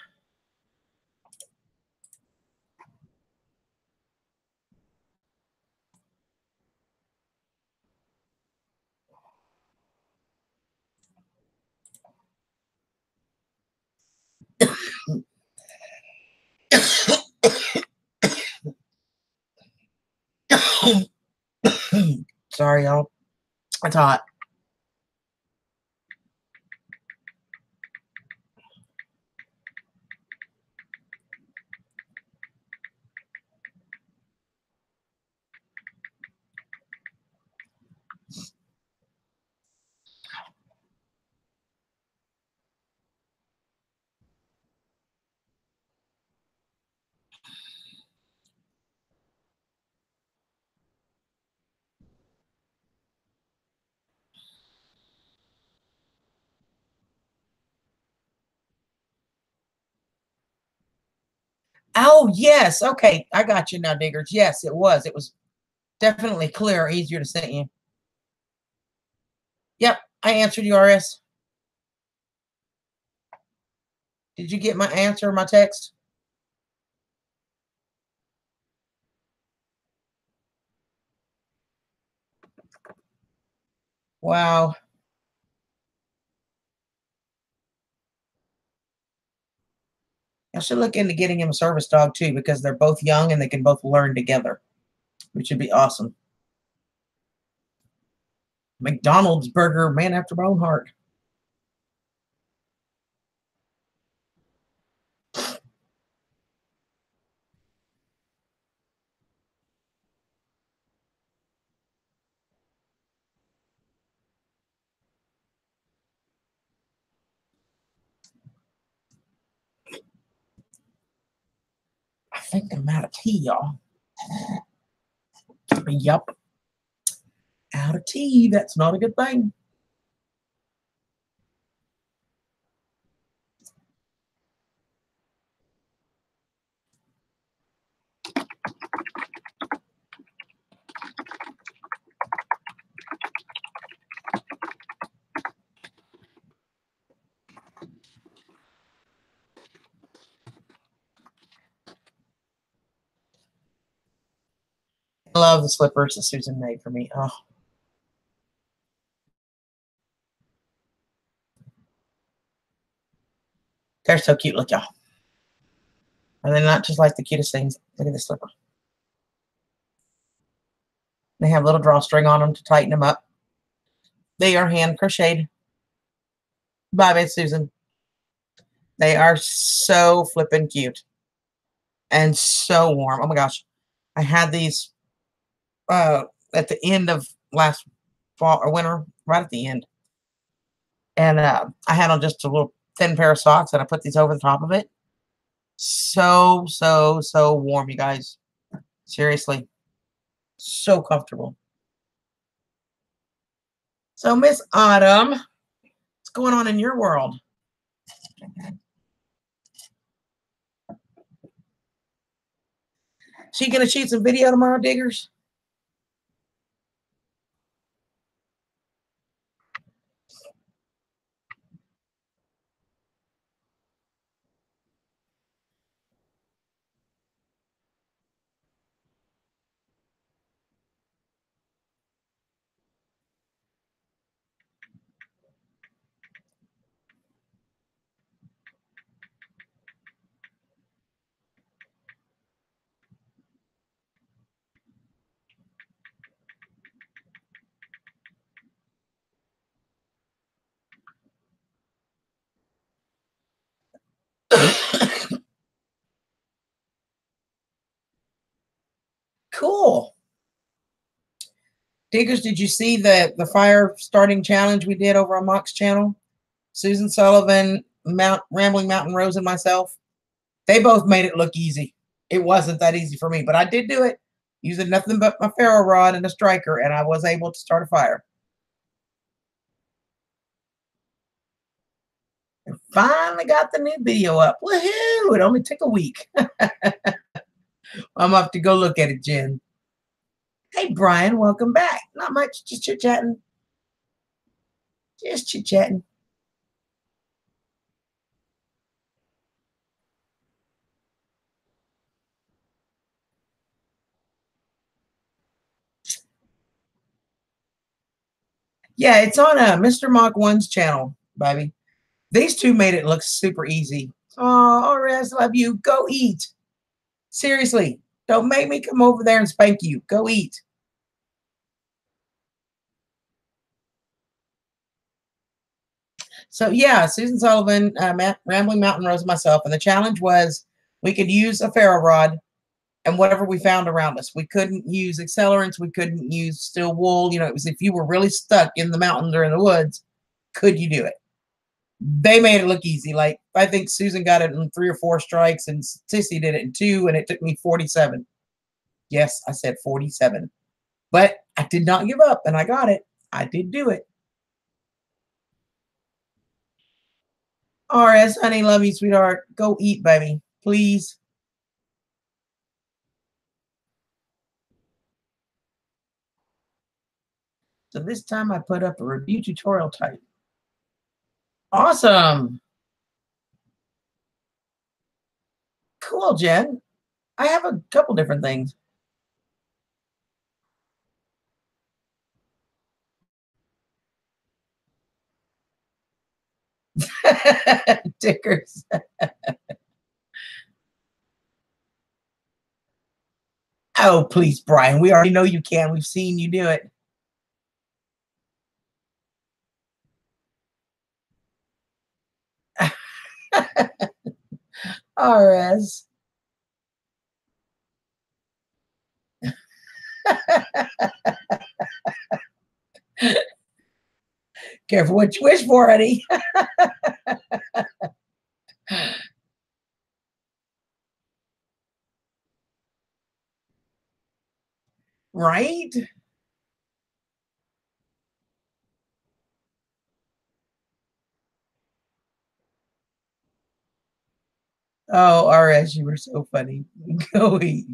Sorry, y'all. It's hot. Oh, yes. Okay. I got you now, Diggers. Yes, it was. It was definitely clearer, easier to send you. Yep. I answered you, RS. Did you get my answer, my text? Wow. I should look into getting him a service dog too, because they're both young and they can both learn together, which would be awesome. McDonald's burger, man after my own heart. I think I'm out of tea, y'all. Yep. Out of tea. That's not a good thing. I love the slippers that Susan made for me. Oh, they're so cute. Look, y'all. Are they not just like the cutest things? Look at this slipper. They have a little drawstring on them to tighten them up. They are hand crocheted by Miss Susan. They are so flippin' cute and so warm. Oh my gosh. I had these at the end of last fall or winter, right at the end. And I had on just a little thin pair of socks and I put these over the top of it. So, so, so warm, you guys. Seriously. So comfortable. So, Miss Autumn, what's going on in your world? She gonna shoot some video tomorrow, Diggers? Diggers, did you see the fire starting challenge we did over on Mock's channel? Susan Sullivan, Rambling Mountain Rose, and myself. They both made it look easy. It wasn't that easy for me, but I did do it using nothing but my ferro rod and a striker, and I was able to start a fire. And finally got the new video up. Woohoo! It only took a week. I'm off to go look at it, Jen. Hey, Brian, welcome back. Not much, just chit-chatting. Just chit-chatting. Yeah, it's on Mr. Mock 1's channel, baby. These two made it look super easy. Oh, Rez, love you. Go eat. Seriously, don't make me come over there and spank you. Go eat. So yeah, Susan Sullivan, Rambling Mountain Rose, and myself, and the challenge was we could use a ferro rod and whatever we found around us. We couldn't use accelerants. We couldn't use steel wool. You know, it was if you were really stuck in the mountains or in the woods, could you do it? They made it look easy. Like I think Susan got it in 3 or 4 strikes, and Sissy did it in 2, and it took me 47. Yes, I said 47. But I did not give up, and I got it. I did do it. RS, honey, love you, sweetheart. Go eat, baby, please. So this time I put up a review tutorial type. Awesome. Cool, Jen. I have a couple different things. Dickers. Oh, please, Brian. We already know you can. We've seen you do it. RS. Careful what you wish for, honey. Right? Oh, RS, you were so funny. Go eat.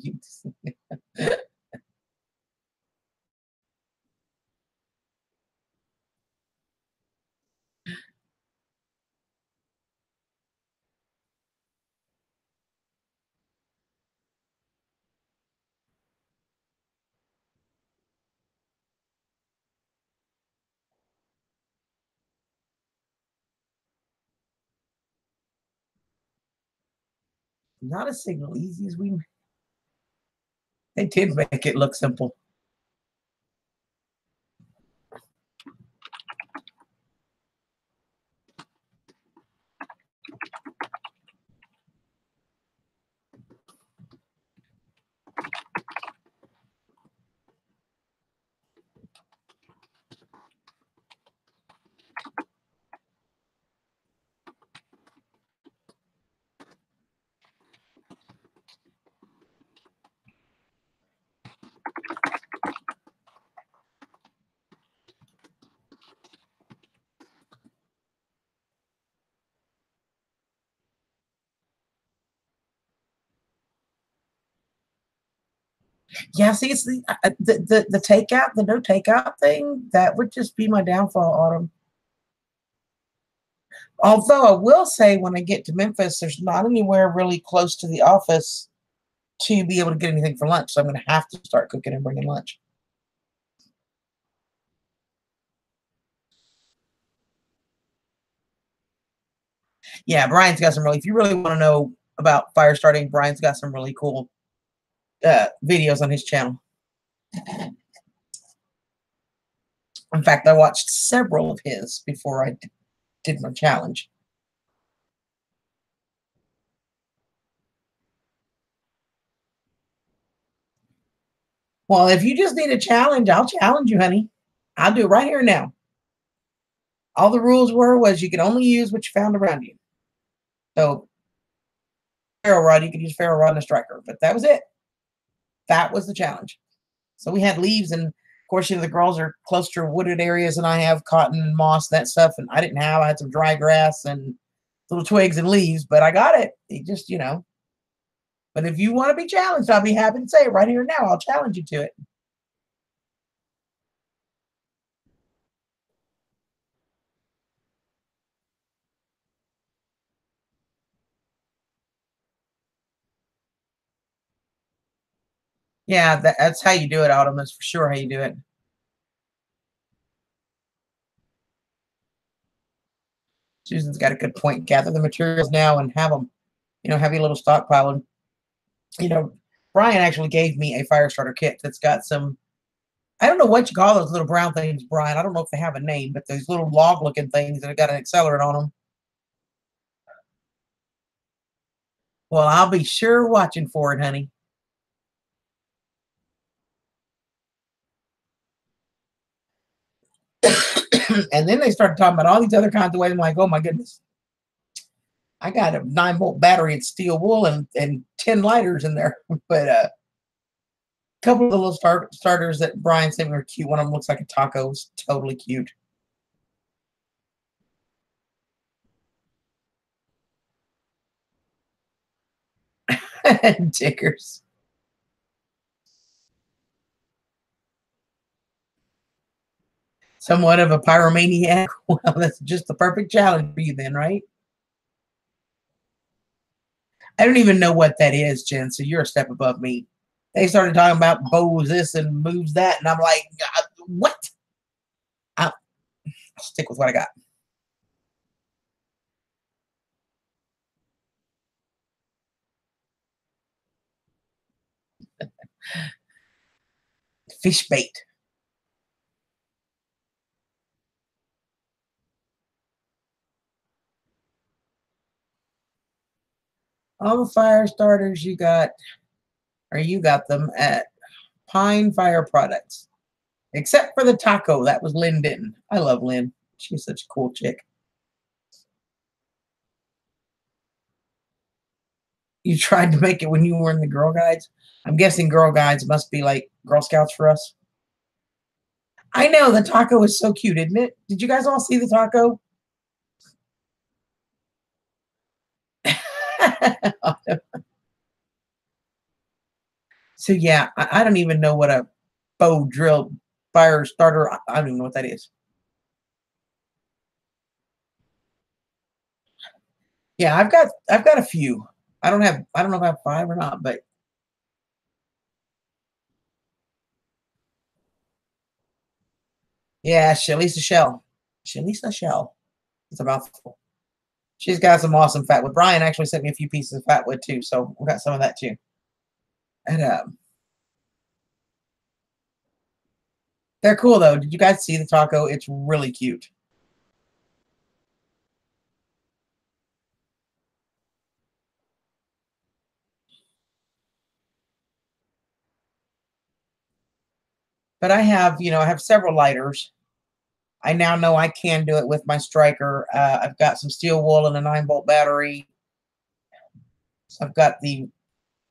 Not a signal easy as we. They did make it look simple. Yeah, see, it's the takeout, the no takeout thing. That would just be my downfall, Autumn. Although I will say, when I get to Memphis, there's not anywhere really close to the office to be able to get anything for lunch. So I'm going to have to start cooking and bringing lunch. Yeah, Brian's got some really. If you really want to know about fire starting, Brian's got some really cool videos on his channel. In fact, I watched several of his before I did my challenge. Well, if you just need a challenge, I'll challenge you, honey. I'll do it right here and now. All the rules was you could only use what you found around you. So ferro rod, you could use ferro rod and a striker, but that was it. That was the challenge. So we had leaves, and of course, the girls are close to wooded areas, and I have cotton and moss, that stuff, and I didn't have. I had some dry grass and little twigs and leaves, but I got it. It just, But if you want to be challenged, I'll be happy to say it right here and now. I'll challenge you to it. Yeah, that's how you do it, Autumn. That's for sure how you do it. Susan's got a good point. Gather the materials now and have them, have your little stockpile. And, Brian actually gave me a fire starter kit that's got some, I don't know what you call those little brown things, Brian. I don't know if they have a name, but those little log looking things that have got an accelerant on them. Well, I'll be sure watching for it, honey. And then they started talking about all these other kinds of ways. I'm like, oh my goodness. I got a 9-volt battery and steel wool and 10 lighters in there. But a couple of the little starters that Brian sent me were cute. One of them looks like a taco. It's totally cute. Dickers. Somewhat of a pyromaniac. Well, that's just the perfect challenge for you then, right? I don't even know what that is, Jen, so you're a step above me. They started talking about bows this and moves that, and I'm like, what? I'll stick with what I got. Fish bait. All the fire starters you got them at Pine Fire Products. Except for the taco. That was Lynn Denton. I love Lynn. She's such a cool chick. You tried to make it when you were in the Girl Guides? I'm guessing Girl Guides must be like Girl Scouts for us. I know, the taco is so cute, isn't it? Did you guys all see the taco? So yeah, I don't even know what a bow drill fire starter. I don't even know what that is. Yeah, I've got a few. I don't know if I have 5 or not, but yeah, Shelly's a shell. Shelly's a shell. It's a mouthful. She's got some awesome fatwood. Brian actually sent me a few pieces of fatwood too, so we got some of that too. And they're cool though. Did you guys see the taco? It's really cute. But I have several lighters. I now know I can do it with my striker. I've got some steel wool and a 9-volt battery. So I've got the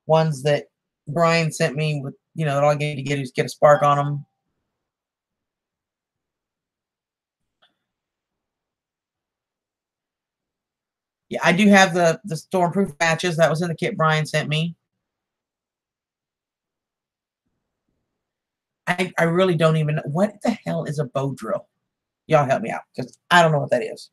ones that Brian sent me with, that all I need to get is get a spark on them. Yeah, I do have the stormproof matches that was in the kit Brian sent me. I really don't even know. What the hell is a bow drill? Y'all help me out because I don't know what that is.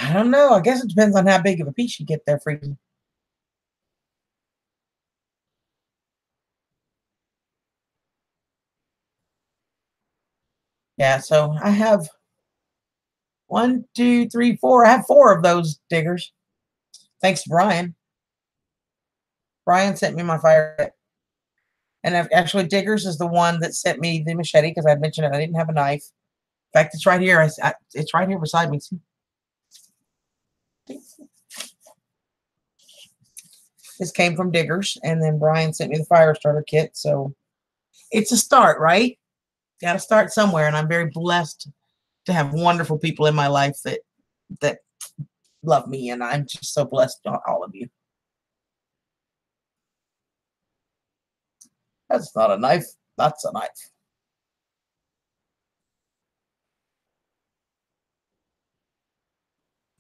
I don't know. I guess it depends on how big of a piece you get there, Freaky. Yeah, so I have 1, 2, 3, 4. I have 4 of those diggers. Thanks to Brian. Brian sent me my fire pit. And actually, Diggers is the one that sent me the machete because I mentioned it. I didn't have a knife. In fact, it's right here. It's right here beside me. See? This came from Diggers, and then Brian sent me the fire starter kit. So it's a start, right? Got to start somewhere, and I'm very blessed to have wonderful people in my life that love me, and I'm just so blessed on all of you. That's not a knife. That's a knife.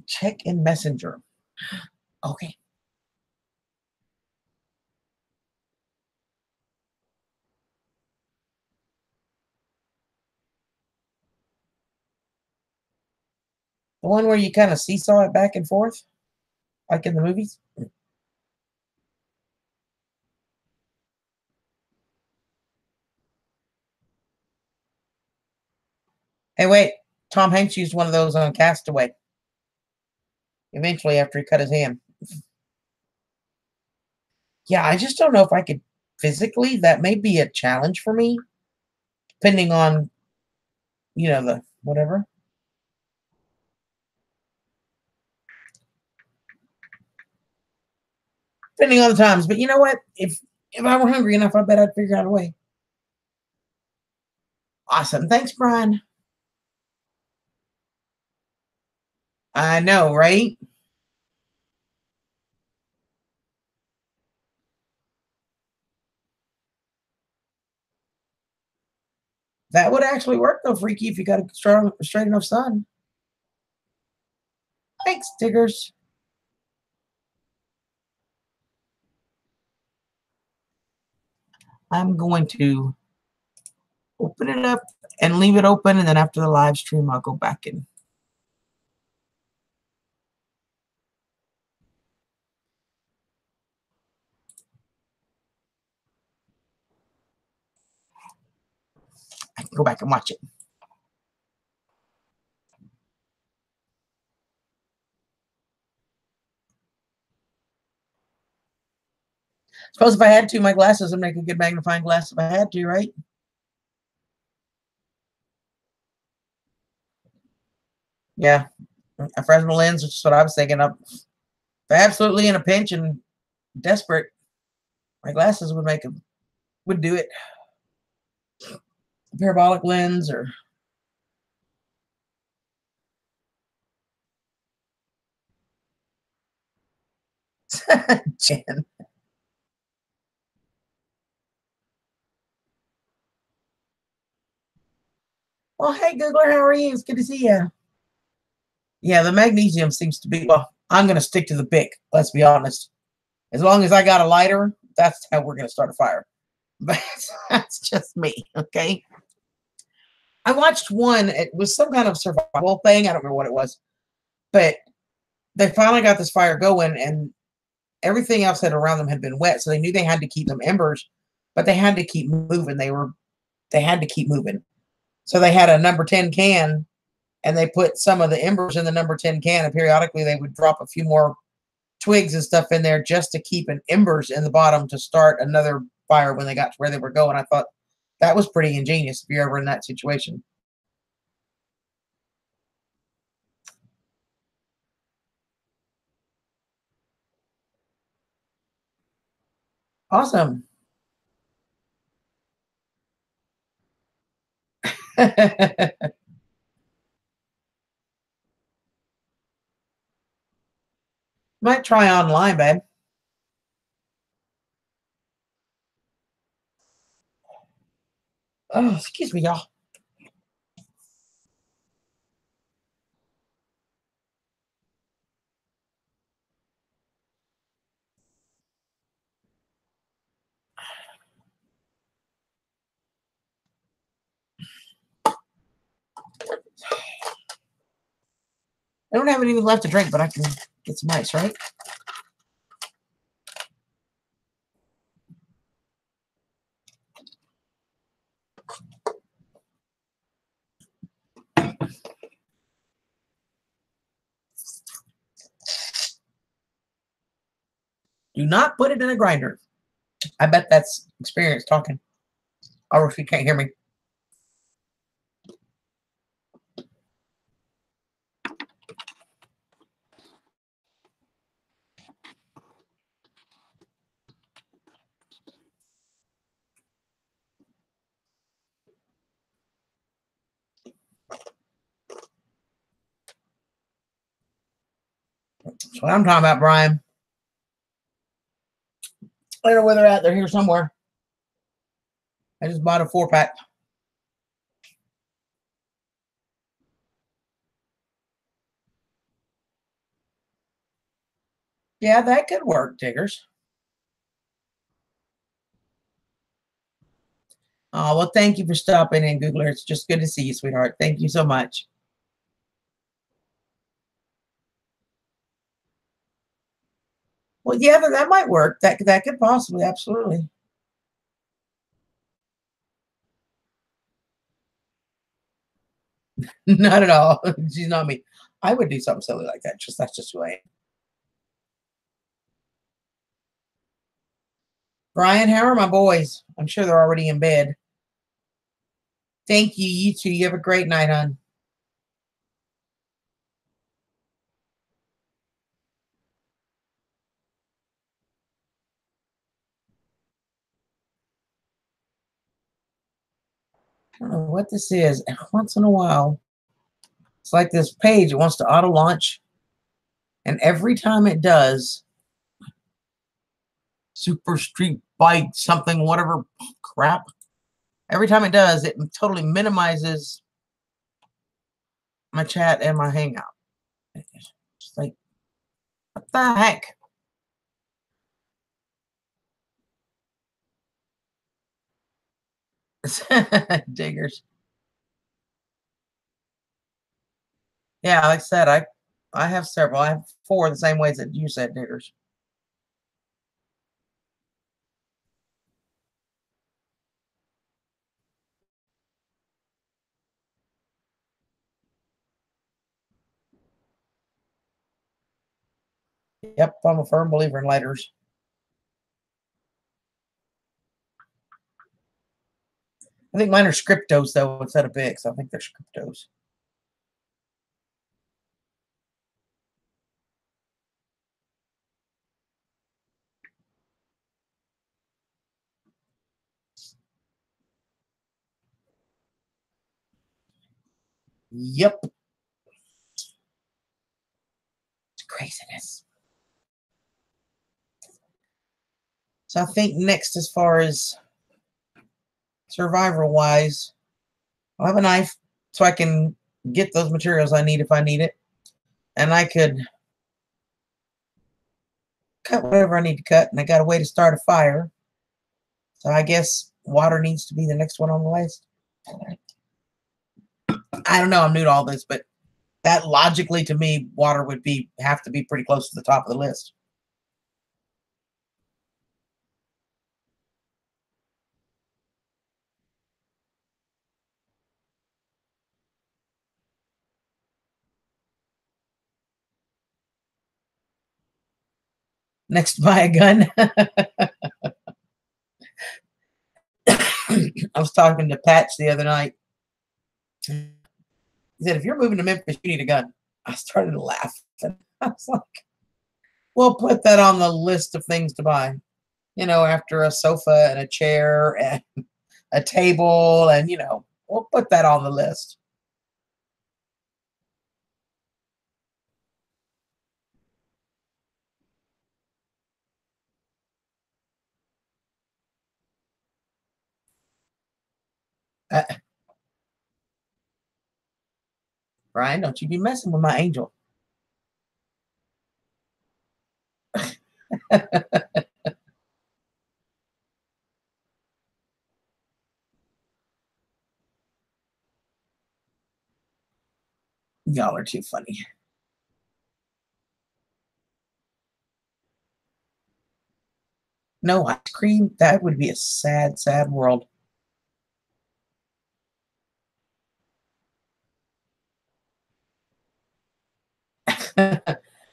Check in Messenger. Okay. The one where you kind of seesaw it back and forth, like in the movies. Hey, wait. Tom Hanks used one of those on Castaway. Eventually, after he cut his hand. Yeah, I just don't know if I could physically. That may be a challenge for me, depending on, the whatever. Depending on the times. But you know what? If I were hungry enough, I bet I'd figure out a way. Awesome. Thanks, Brian. I know, right? That would actually work though, Freaky, if you got a straight enough sun. Thanks, Diggers. I'm going to open it up and leave it open, and then after the live stream, I'll go back in. I can go back and watch it. Suppose if I had to, my glasses would make a good magnifying glass if I had to, right? Yeah. A Fresnel lens, which is what I was thinking of. If absolutely in a pinch and desperate, my glasses would do it. A parabolic lens or Jen. Well, hey Googler, how are you? It's good to see you. Yeah, the magnesium seems to be, well, I'm gonna stick to the Bic, let's be honest. As long as I got a lighter, that's how we're gonna start a fire. But that's just me, okay? I watched one, it was some kind of survival thing. I don't remember what it was, but they finally got this fire going, and everything else that around them had been wet, so they knew they had to keep them embers, but they had to keep moving. They had to keep moving. So they had a number 10 can, and they put some of the embers in the number 10 can, and periodically they would drop a few more twigs and stuff in there just to keep an embers in the bottom to start another fire when they got to where they were going. I thought that was pretty ingenious if you're ever in that situation. Awesome. Might try online, babe. Oh, excuse me, y'all. I don't have anything left to drink, but I can get some ice, right? Do not put it in a grinder. I bet that's experience talking. Or if you can't hear me. That's what I'm talking about, Brian. I don't know where they're at. They're here somewhere. I just bought a 4-pack. Yeah, that could work, Diggers. Oh, well, thank you for stopping in, Googler. It's just good to see you, sweetheart. Thank you so much. Well, yeah, that might work. That could possibly, absolutely. Not at all. She's not me. I would do something silly like that. That's just who I am. Brian, how are my boys? I'm sure they're already in bed. Thank you. You too. You have a great night, hon. I don't know what this is. Once in a while, it's like this page. It wants to auto launch. And every time it does, Super Street Bike something, whatever crap. Every time it does, it totally minimizes my chat and my hangout. It's like, what the heck? Diggers. Yeah, like I said, I have several. I have 4 the same ways that you said, Diggers. Yep, I'm a firm believer in lighters. I think mine are scriptos though instead of Bics. I think they're scriptos. Yep. It's craziness. So I think next, as far as survival wise, I'll have a knife so I can get those materials I need if I need it. And I could cut whatever I need to cut. And I got a way to start a fire. So I guess water needs to be the next one on the list. I don't know. I'm new to all this, but that logically to me, water would have to be pretty close to the top of the list. Next to buy a gun. I was talking to Patch the other night. He said, if you're moving to Memphis, you need a gun. I started laughing. I was like, we'll put that on the list of things to buy. You know, after a sofa and a chair and a table, and, you know, we'll put that on the list. Uh, Brian, don't you be messing with my angel. Y'all are too funny. No ice cream? That would be a sad, sad world.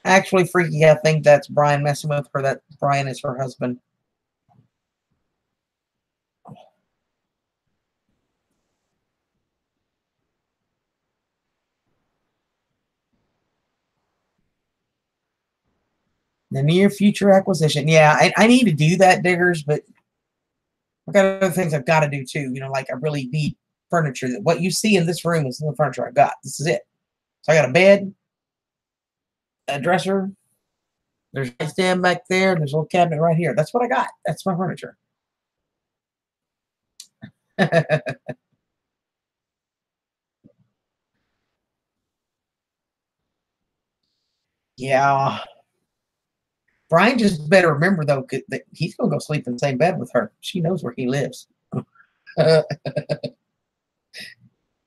Actually, Freaky, I think that's Brian messing with her. That Brian is her husband. The near future acquisition. Yeah, I need to do that, Diggers, but I've got other things I've got to do too. You know, like I really need furniture. What you see in this room is the furniture I got. This is it. So I got a bed, a dresser. There's a stand back there. And there's a little cabinet right here. That's what I got. That's my furniture. Yeah. Brian just better remember though that he's gonna go sleep in the same bed with her. She knows where he lives. That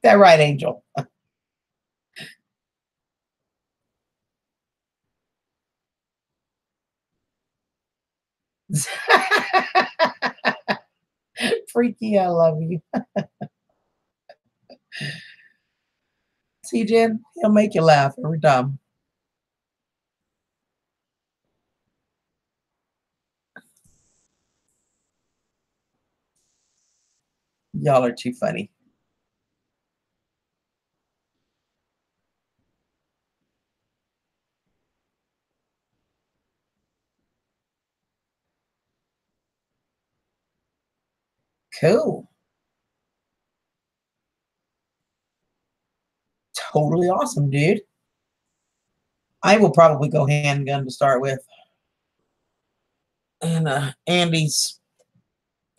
right, Angel? Freaky, I love you. See, Jen, he'll make you laugh every time. Y'all are too funny. Cool. Totally awesome, dude. I will probably go handgun to start with. And Andy's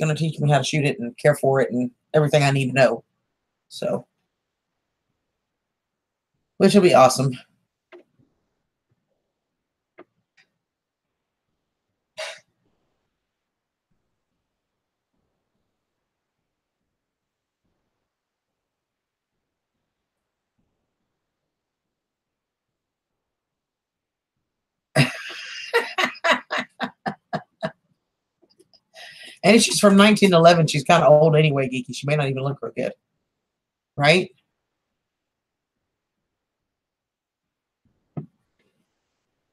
going to teach me how to shoot it and care for it and everything I need to know. So, which will be awesome. And she's from 1911. She's kind of old anyway, Geeky. She may not even look real good. Right?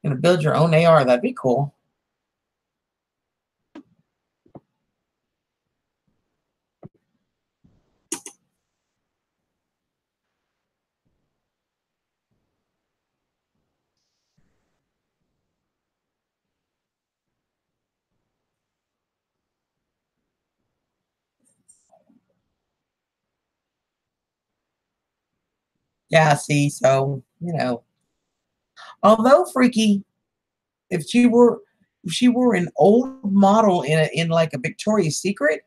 Gonna build your own AR. That'd be cool. Yeah, see, so, you know. Although Freaky, if she were an old model in like a Victoria's Secret,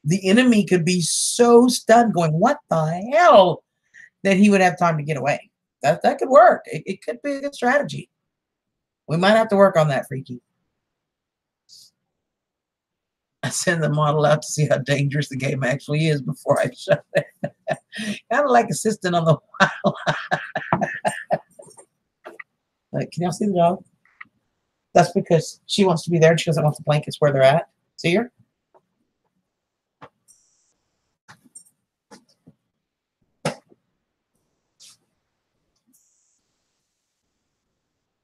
the enemy could be so stunned, going, "What the hell?" that he would have time to get away. That could work. It could be a good strategy. We might have to work on that, Freaky. I send the model out to see how dangerous the game actually is before I shut it. Kind of like assistant on the wild. Like, can y'all see the dog? That's because she wants to be there and she doesn't want the blankets where they're at. See her?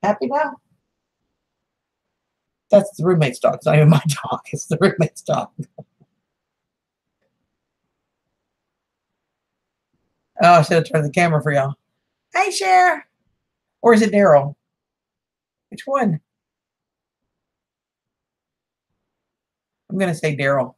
Happy now? That's the roommate's dog. It's not even my dog. It's the roommate's dog. Oh, I should have turned the camera for y'all. Hey, Cher. Or is it Daryl? Which one? I'm going to say Daryl.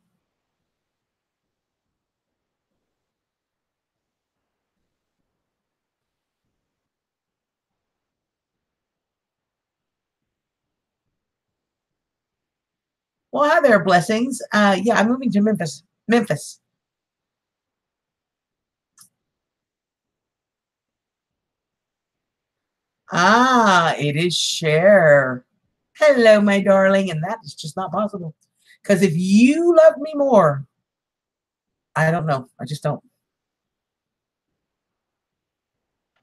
Well, hi there, blessings. Yeah, I'm moving to Memphis. Memphis. Ah, it is Cher. Hello, my darling. And that is just not possible. Because if you love me more, I don't know. I just don't.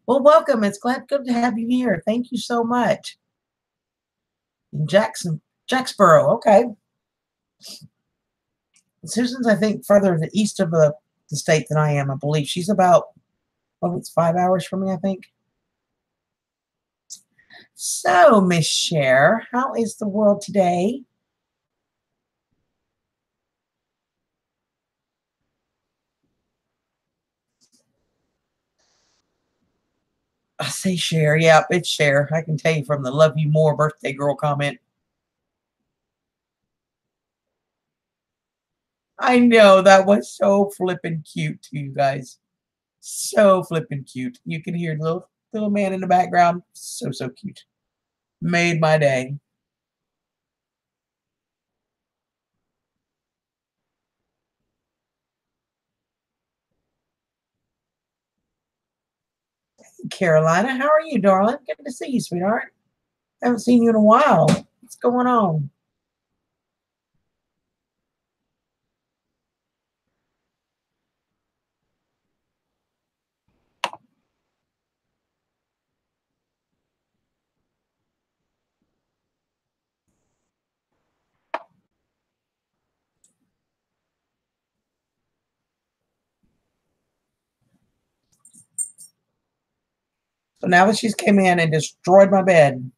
Well, welcome. It's good to have you here. Thank you so much. Jacksboro. Okay. Susan's, I think, further to the east of the state than I am. I believe she's about, oh, it's 5 hours from me, I think. So, Miss Cher, how is the world today? I say Cher. Yep, it's Cher. I can tell you from the love you more birthday girl comment. I know that was so flippin' cute to you guys. So flippin' cute. You can hear the little man in the background. So cute. Made my day. Carolina, how are you, darling? Good to see you, sweetheart. Haven't seen you in a while. What's going on? So now that she's came in and destroyed my bed,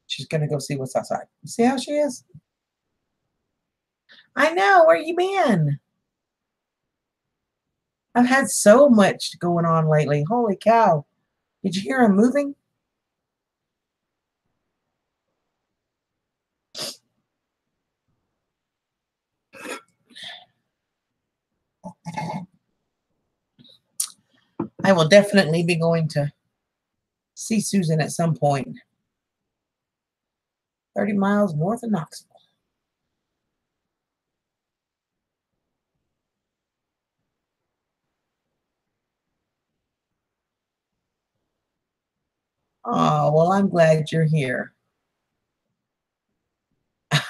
she's gonna go see what's outside. You see how she is? I know. Where you been? I've had so much going on lately. Holy cow. Did you hear I'm moving? I will definitely be going to see Susan at some point. 30 miles north of Knoxville. Oh, well, I'm glad you're here.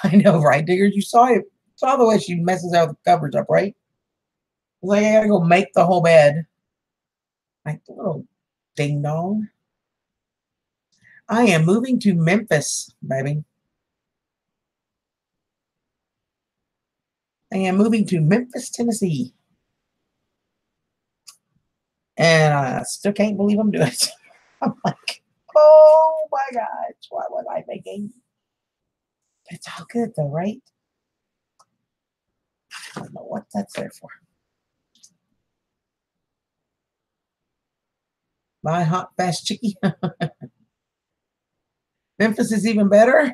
I know, right, Digger? You saw the way she messes out the covers up, right? Like, I gotta go make the whole bed. Like the little ding dong. I am moving to Memphis, baby. I am moving to Memphis, Tennessee. And I still can't believe I'm doing it. I'm like, oh my gosh, what was I thinking? It's all good though, right? I don't know what that's there for. My hot fast chickie. Memphis is even better.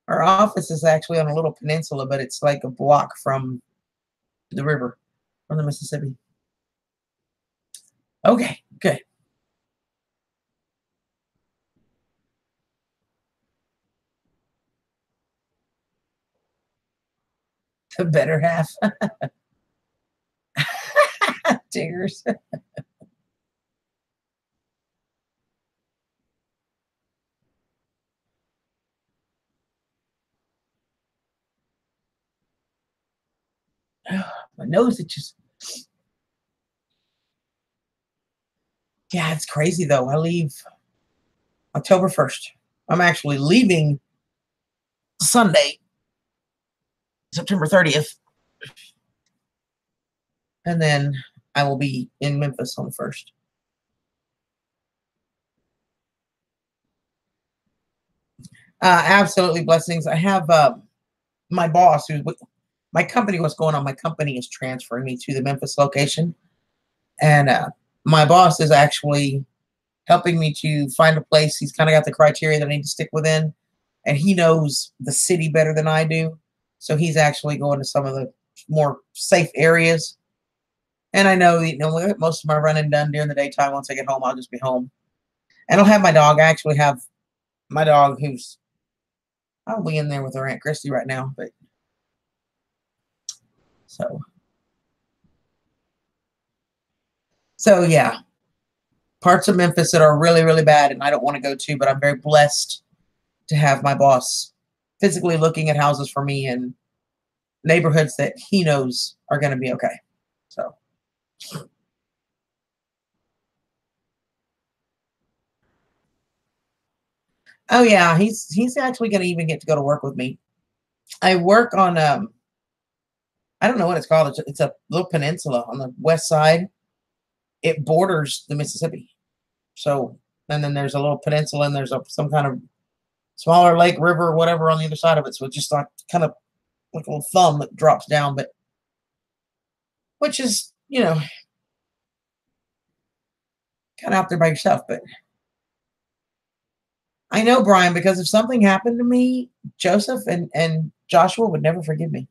Our office is actually on a little peninsula, but it's like a block from the river, from the Mississippi. Okay, good. The better half. Diggers. My nose itches. Yeah, it's crazy though. I leave October 1st. I'm actually leaving Sunday, September 30th. And then I will be in Memphis on the 1st. Absolutely blessings. I have my boss, who's my company, what's going on? My company is transferring me to the Memphis location. And my boss is actually helping me to find a place. He's kind of got the criteria that I need to stick within. And he knows the city better than I do. So he's actually going to some of the more safe areas. And I know, most of my running done during the daytime. Once I get home, I'll just be home. And I'll have my dog. I actually have my dog who's probably in there with her Aunt Christy right now. But so yeah, parts of Memphis that are really, really bad and I don't want to go to, but I'm very blessed to have my boss physically looking at houses for me and neighborhoods that he knows are going to be okay. So. Oh yeah, he's actually going to even get to go to work with me. I work on I don't know what it's called. It's a little peninsula on the west side. It borders the Mississippi. So, and then there's a little peninsula and there's some kind of smaller lake, river, or whatever on the other side of it. So it's just like kind of like a little thumb that drops down, but which is, kind of out there by yourself. But I know, Brian, because if something happened to me, Joseph and Joshua would never forgive me.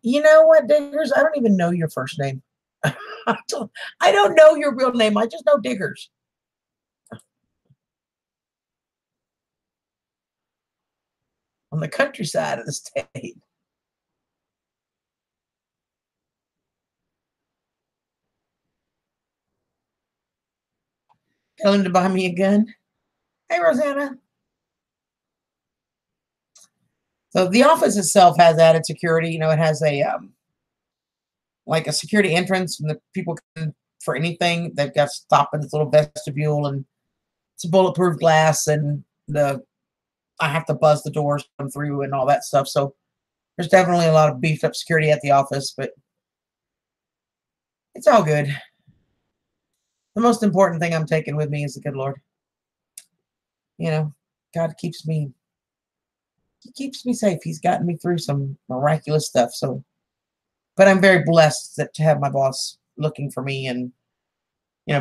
You know what, Diggers? I don't even know your first name. I don't know your real name. I just know Diggers. On the countryside of the state. Tell him to buy me a gun. Hey, Rosanna. So the office itself has added security. It has a like a security entrance, and the people can for anything. They've got to stop in this little vestibule, and it's bulletproof glass, and I have to buzz the doors come through and all that stuff. So there's definitely a lot of beefed up security at the office, but it's all good. The most important thing I'm taking with me is the good Lord. God keeps me safe. He's gotten me through some miraculous stuff. So, but I'm very blessed to have my boss looking for me, and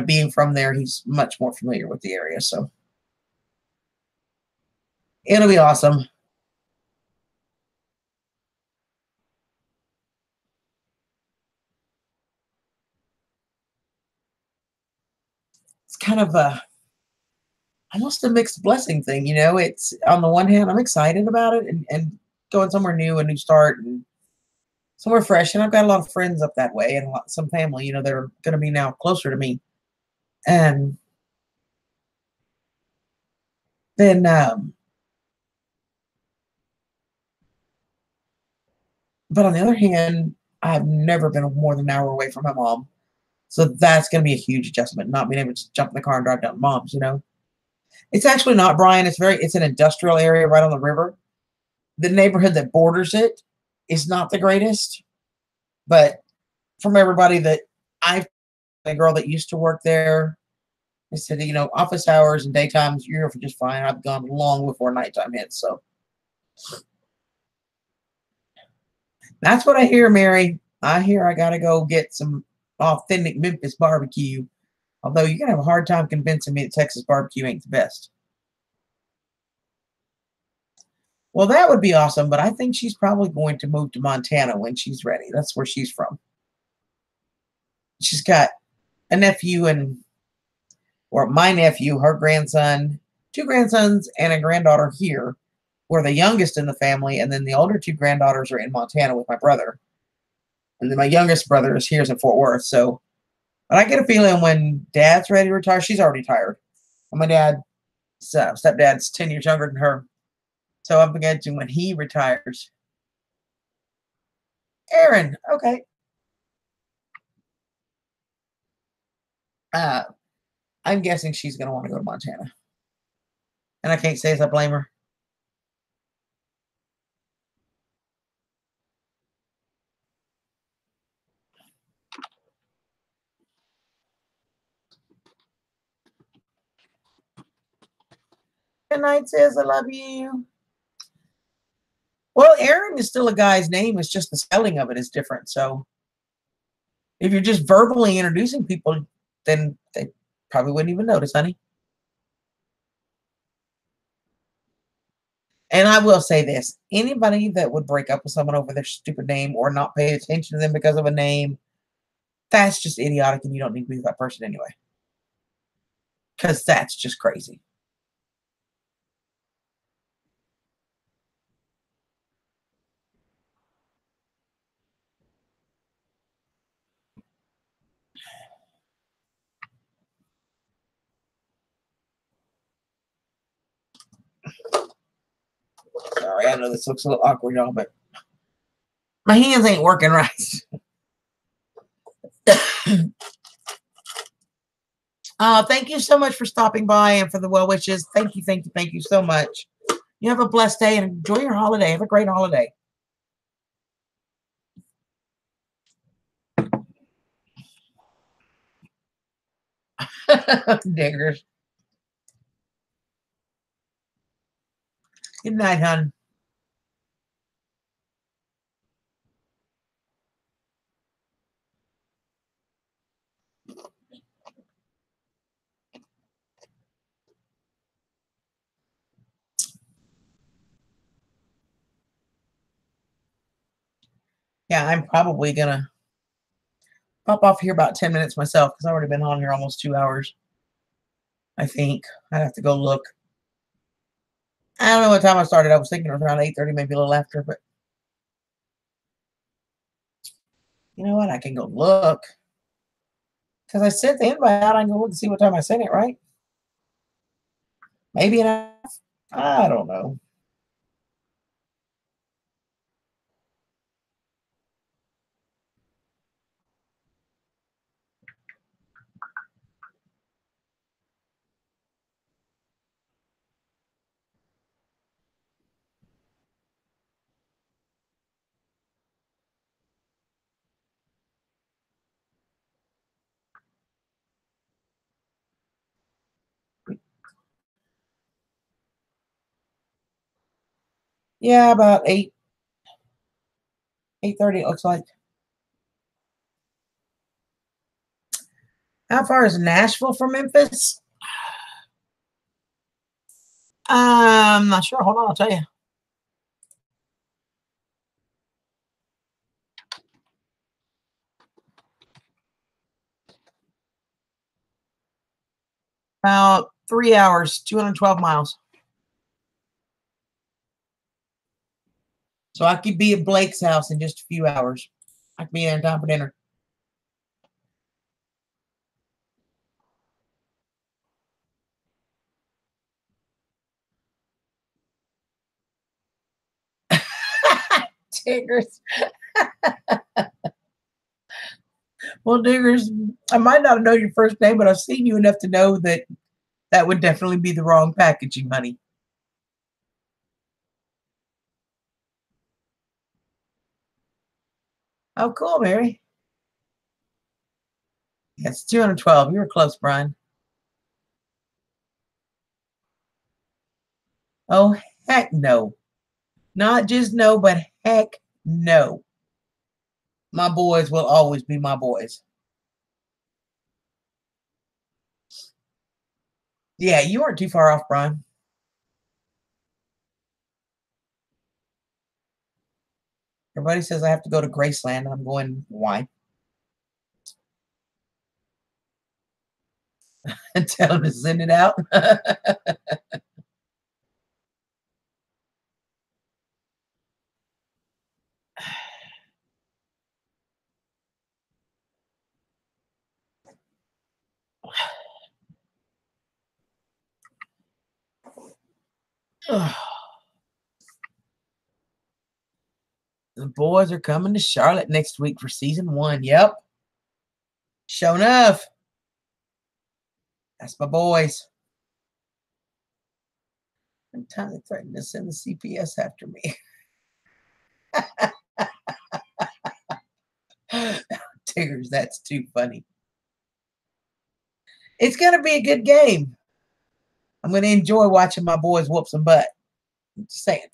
being from there, he's much more familiar with the area. So it'll be awesome. It's kind of almost a mixed blessing thing. It's on the one hand, I'm excited about it and going somewhere new, a new start, and somewhere fresh. And I've got a lot of friends up that way, and some family, that are going to be now closer to me. And then, but on the other hand, I've never been more than an hour away from my mom. So that's going to be a huge adjustment, not being able to jump in the car and drive down to mom's. It's actually not, Brian. It's an industrial area right on the river. The neighborhood that borders it is not the greatest, but from everybody that I've, a girl that used to work there, they said, office hours and daytimes, you're just fine. I've gone long before nighttime hits. So that's what I hear, Mary. I hear I got to go get some authentic Memphis barbecue. Although you're going to have a hard time convincing me that Texas barbecue ain't the best. Well, that would be awesome, but I think she's probably going to move to Montana when she's ready. That's where she's from. She's got a nephew or my nephew, her grandson, two grandsons, and a granddaughter here. We're the youngest in the family, and then the older two granddaughters are in Montana with my brother. And then my youngest brother is here in Fort Worth. So, but I get a feeling when Dad's ready to retire, she's already retired. And my stepdad's 10 years younger than her. So I'm beginning when he retires. Aaron, okay. I'm guessing she's going to want to go to Montana. And I can't say as I blame her. Good night, sis. I love you. Well, Aaron is still a guy's name. It's just the spelling of it is different. So if you're just verbally introducing people, then they probably wouldn't even notice, honey. And I will say this, anybody that would break up with someone over their stupid name or not pay attention to them because of a name, that's just idiotic and you don't need to be with that person anyway. Because that's just crazy. Sorry, I know this looks a little awkward, y'all, but my hands ain't working right. Thank you so much for stopping by and for the well wishes. Thank you so much. You have a blessed day and enjoy your holiday. Have a great holiday. Diggers. Good night, hon. Yeah, I'm probably gonna pop off here about 10 minutes myself because I've already been on here almost 2 hours. I think I'd have to go look. I don't know what time I started. I was thinking it was around 8:30, maybe a little after, but you know what? I can go look because I sent the invite out. I can go look and see what time I sent it, right? Maybe an hour. I don't know. Yeah, about 8:30 it looks like. How far is Nashville from Memphis? I'm not sure. Hold on, I'll tell you. About 3 hours, 212 miles. So I could be at Blake's house in just a few hours. I could be in time for dinner. Diggers. Well, Diggers, I might not know your first name, but I've seen you enough to know that that would definitely be the wrong packaging, honey. Oh, cool, Mary. Yes, 212. You were close, Brian. Oh, heck no. Not just no, but heck no. My boys will always be my boys. Yeah, you weren't too far off, Brian. Everybody says I have to go to Graceland, and I'm going, why? And tell them to send it out. The boys are coming to Charlotte next week for season 1. Yep. Sure enough. That's my boys. Sometimes they threaten to send the CPS after me. Tiggers, that's too funny. It's going to be a good game. I'm going to enjoy watching my boys whoop some butt. I'm just saying.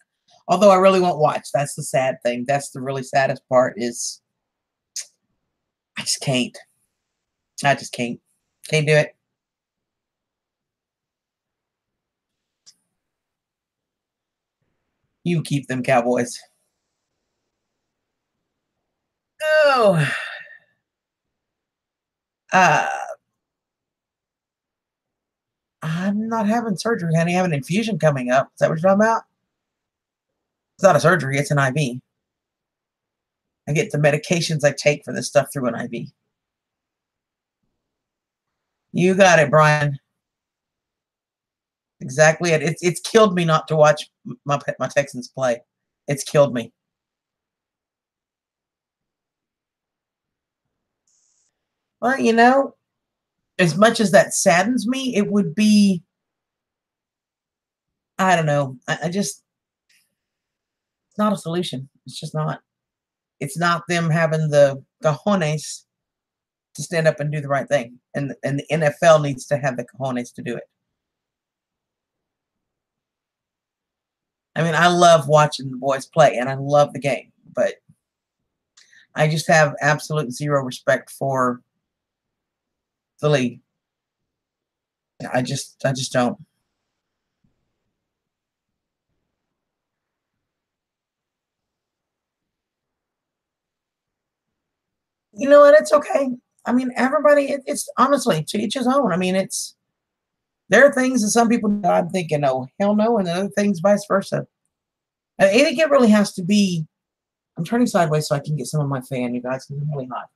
Although I really won't watch. That's the sad thing. That's the really saddest part is I just can't. I just can't. Can't do it. You keep them Cowboys. Oh. I'm not having surgery, honey. I have an infusion coming up. Is that what you're talking about? It's not a surgery. It's an IV. I get the medications I take for this stuff through an IV. You got it, Brian. Exactly it. It's killed me not to watch my Texans play. It's killed me. Well, you know, as much as that saddens me, it would be, I don't know. I just, it's not a solution. It's just not. It's not them having the cojones to stand up and do the right thing. And the NFL needs to have the cojones to do it. I mean, I love watching the boys play and I love the game, but I just have absolute zero respect for the league. I just don't. You know what? It's okay. I mean, everybody. It's honestly to each his own. I mean, it's there are things that some people I'm thinking, oh hell no, and other things vice versa. I think it really has to be. I'm turning sideways so I can get some of my fan, you guys, because I'm really hot.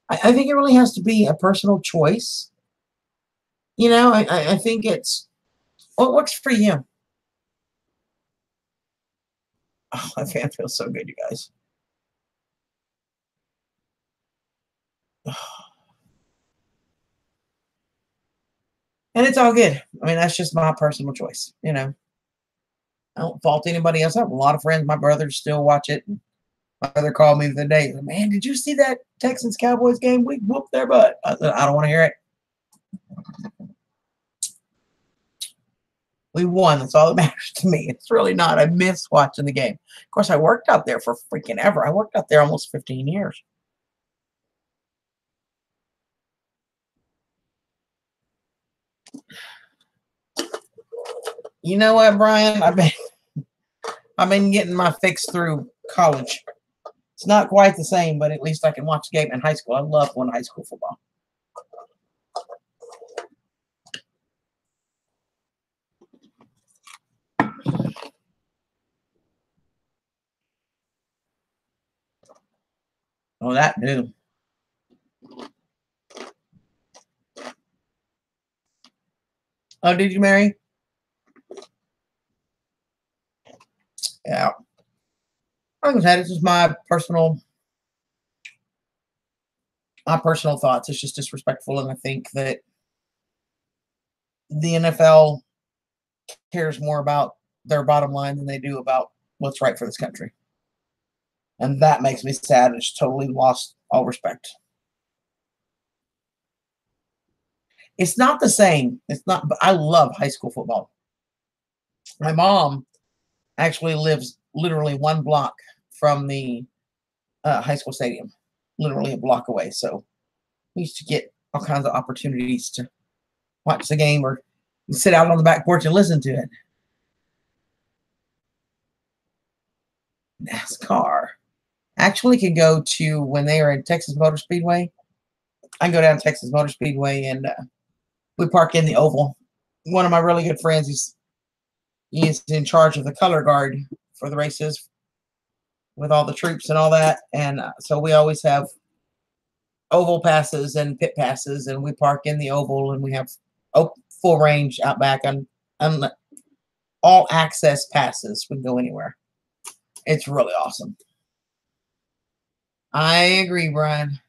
I think it really has to be a personal choice. You know, I think it's what works for you. Oh, my fan feels so good, you guys. And it's all good. I mean, that's just my personal choice. You know, I don't fault anybody else. I have a lot of friends. My brothers still watch it. My brother called me the other day. Man, did you see that Texans Cowboys game? We whooped their butt. I said, I don't want to hear it. We won. That's all that matters to me. It's really not. I miss watching the game. Of course, I worked out there for freaking ever. I worked out there almost 15 years. You know what, Brian? I've been getting my fix through college. It's not quite the same, but at least I can watch the game in high school. I love going to high school football. Oh, that dude. Oh, did you marry? Yeah. Like I said, it's just my personal thoughts. It's just disrespectful, and I think that the NFL cares more about their bottom line than they do about what's right for this country. And that makes me sad. It's totally lost all respect. It's not the same. It's not, but I love high school football. My mom actually lives literally one block from the high school stadium, literally a block away. So we used to get all kinds of opportunities to watch the game or sit out on the back porch and listen to it. NASCAR. Actually can go to when they are in Texas Motor Speedway. I can go down to Texas Motor Speedway and we park in the oval. One of my really good friends he's in charge of the color guard for the races with all the troops and all that. And so we always have oval passes and pit passes, and we park in the oval and we have full range out back on all access passes. We can go anywhere. It's really awesome. I agree, Brian.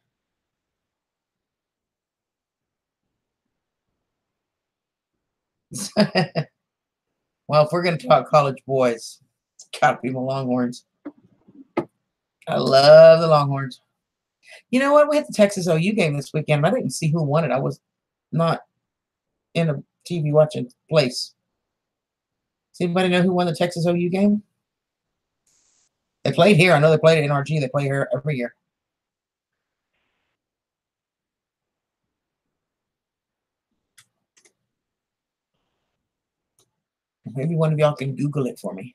Well, if we're going to talk college boys, it's got to be the Longhorns. I love the Longhorns. You know what? We had the Texas OU game this weekend. I didn't see who won it. I was not in a TV watching place. Does anybody know who won the Texas OU game? They played here. I know they played at NRG. They play here every year. Maybe one of y'all can Google it for me.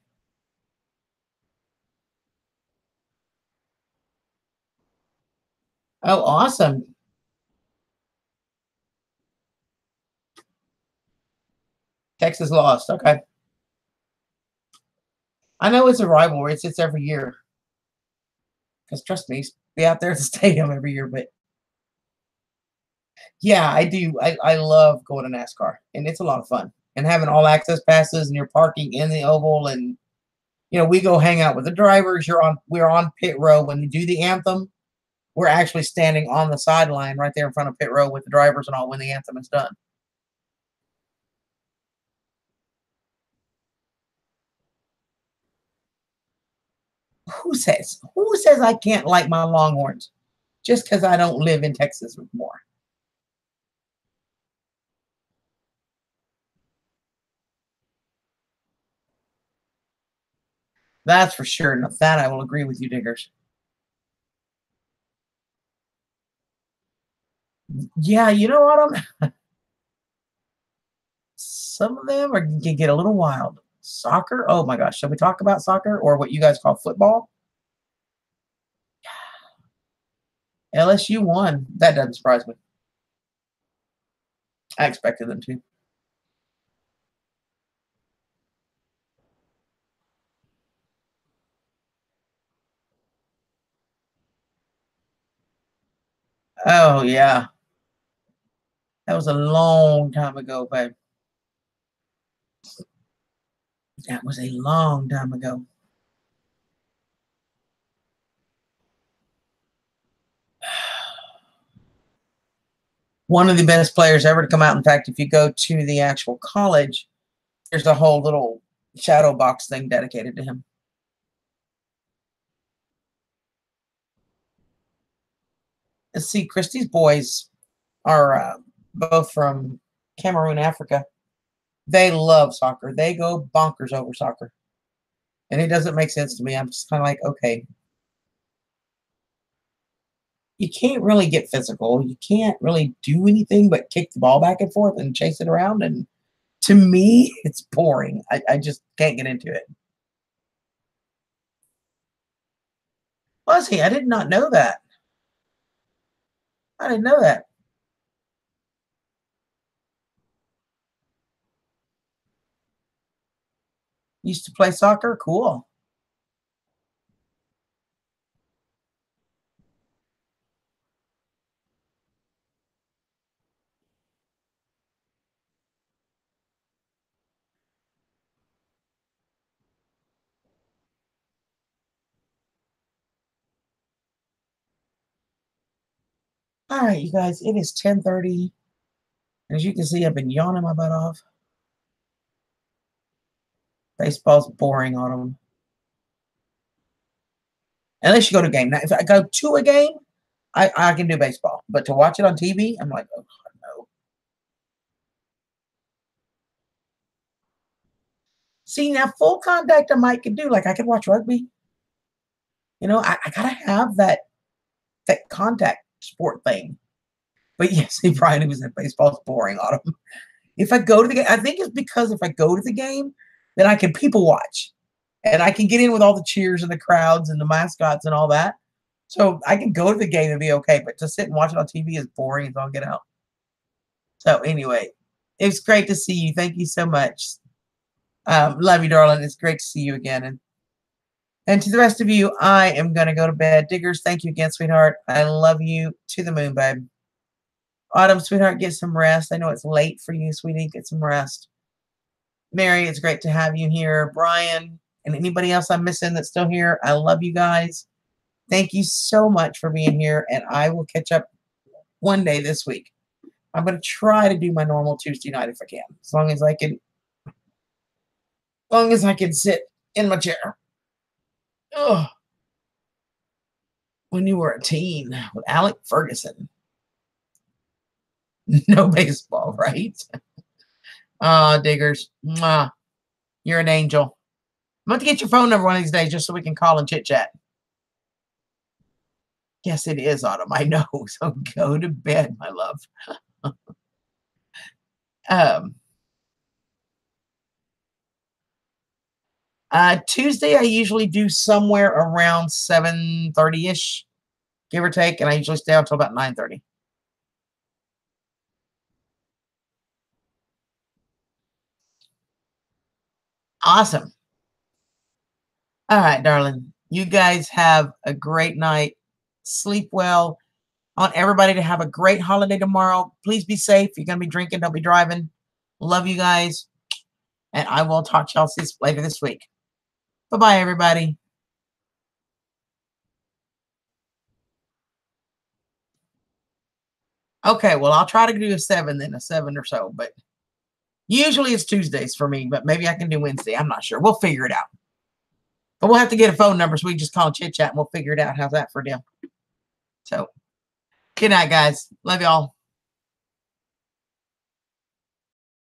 Oh, awesome. Texas lost. Okay. I know it's a rivalry. It's every year. Because trust me, be out there at the stadium every year. But yeah, I do. I love going to NASCAR, and it's a lot of fun. And having all access passes, and you're parking in the oval, and we go hang out with the drivers. We're on pit row when you do the anthem. We're actually standing on the sideline right there in front of pit row with the drivers and all when the anthem is done. Who says I can't like my Longhorns just because I don't live in Texas anymore? That's for sure. And of that I will agree with you, Diggers. Yeah, you know what? Some of them can get a little wild. Soccer? Oh my gosh. Shall we talk about soccer or what you guys call football? LSU won. That doesn't surprise me. I expected them to. Oh yeah. That was a long time ago, babe. That was a long time ago. One of the best players ever to come out. In fact, if you go to the actual college, there's a whole little shadow box thing dedicated to him. Let's see, Christie's boys are both from Cameroon, Africa. They love soccer. They go bonkers over soccer. And it doesn't make sense to me. I'm just kind of like, okay, you can't really get physical. You can't really do anything but kick the ball back and forth and chase it around. And to me, it's boring. I just can't get into it. Was he? I did not know that. I didn't know that. Used to play soccer? Cool. All right, you guys, it is 10:30. As you can see, I've been yawning my butt off. Baseball's boring on them. Unless you go to a game. Now, if I go to a game, I can do baseball. But to watch it on TV, I'm like, oh, no. See, now full contact I might could do. Like I could watch rugby. I gotta have that contact sport thing. But yes, he Brian was in baseball's boring on him. If I go to the game, I think it's because if I go to the game, then I can people watch. And I can get in with all the cheers and the crowds and the mascots and all that. So I can go to the game and be okay, but to sit and watch it on TV is boring as all get out. So anyway, it was great to see you. Thank you so much. Love you, darling. It's great to see you again. And to the rest of you, I am going to go to bed. Diggers, thank you again, sweetheart. I love you to the moon, babe. Autumn, sweetheart, get some rest. I know it's late for you, sweetie. Get some rest. Mary, it's great to have you here. Brian, and anybody else I'm missing that's still here, I love you guys. Thank you so much for being here, and I will catch up one day this week. I'm going to try to do my normal Tuesday night if I can, as long as I can sit in my chair. Ugh. When you were a teen with Alec Ferguson. No baseball, right? Diggers. Mwah. You're an angel. I'm going to get your phone number one of these days just so we can call and chit chat. Yes, it is autumn. I know. So go to bed, my love. Tuesday, I usually do somewhere around 7:30-ish. give or take, and I usually stay until about 9:30. Awesome. All right, darling. You guys have a great night. Sleep well. I want everybody to have a great holiday tomorrow. Please be safe. If you're going to be drinking, don't be driving. Love you guys. And I will talk to y'all later this week. Bye-bye, everybody. Okay, well, I'll try to do a 7 then, a 7 or so. But usually it's Tuesdays for me, but maybe I can do Wednesday. I'm not sure. We'll figure it out. But we'll have to get a phone number so we can just call and chit-chat, and we'll figure it out. How's that for a deal? So, good night, guys. Love y'all.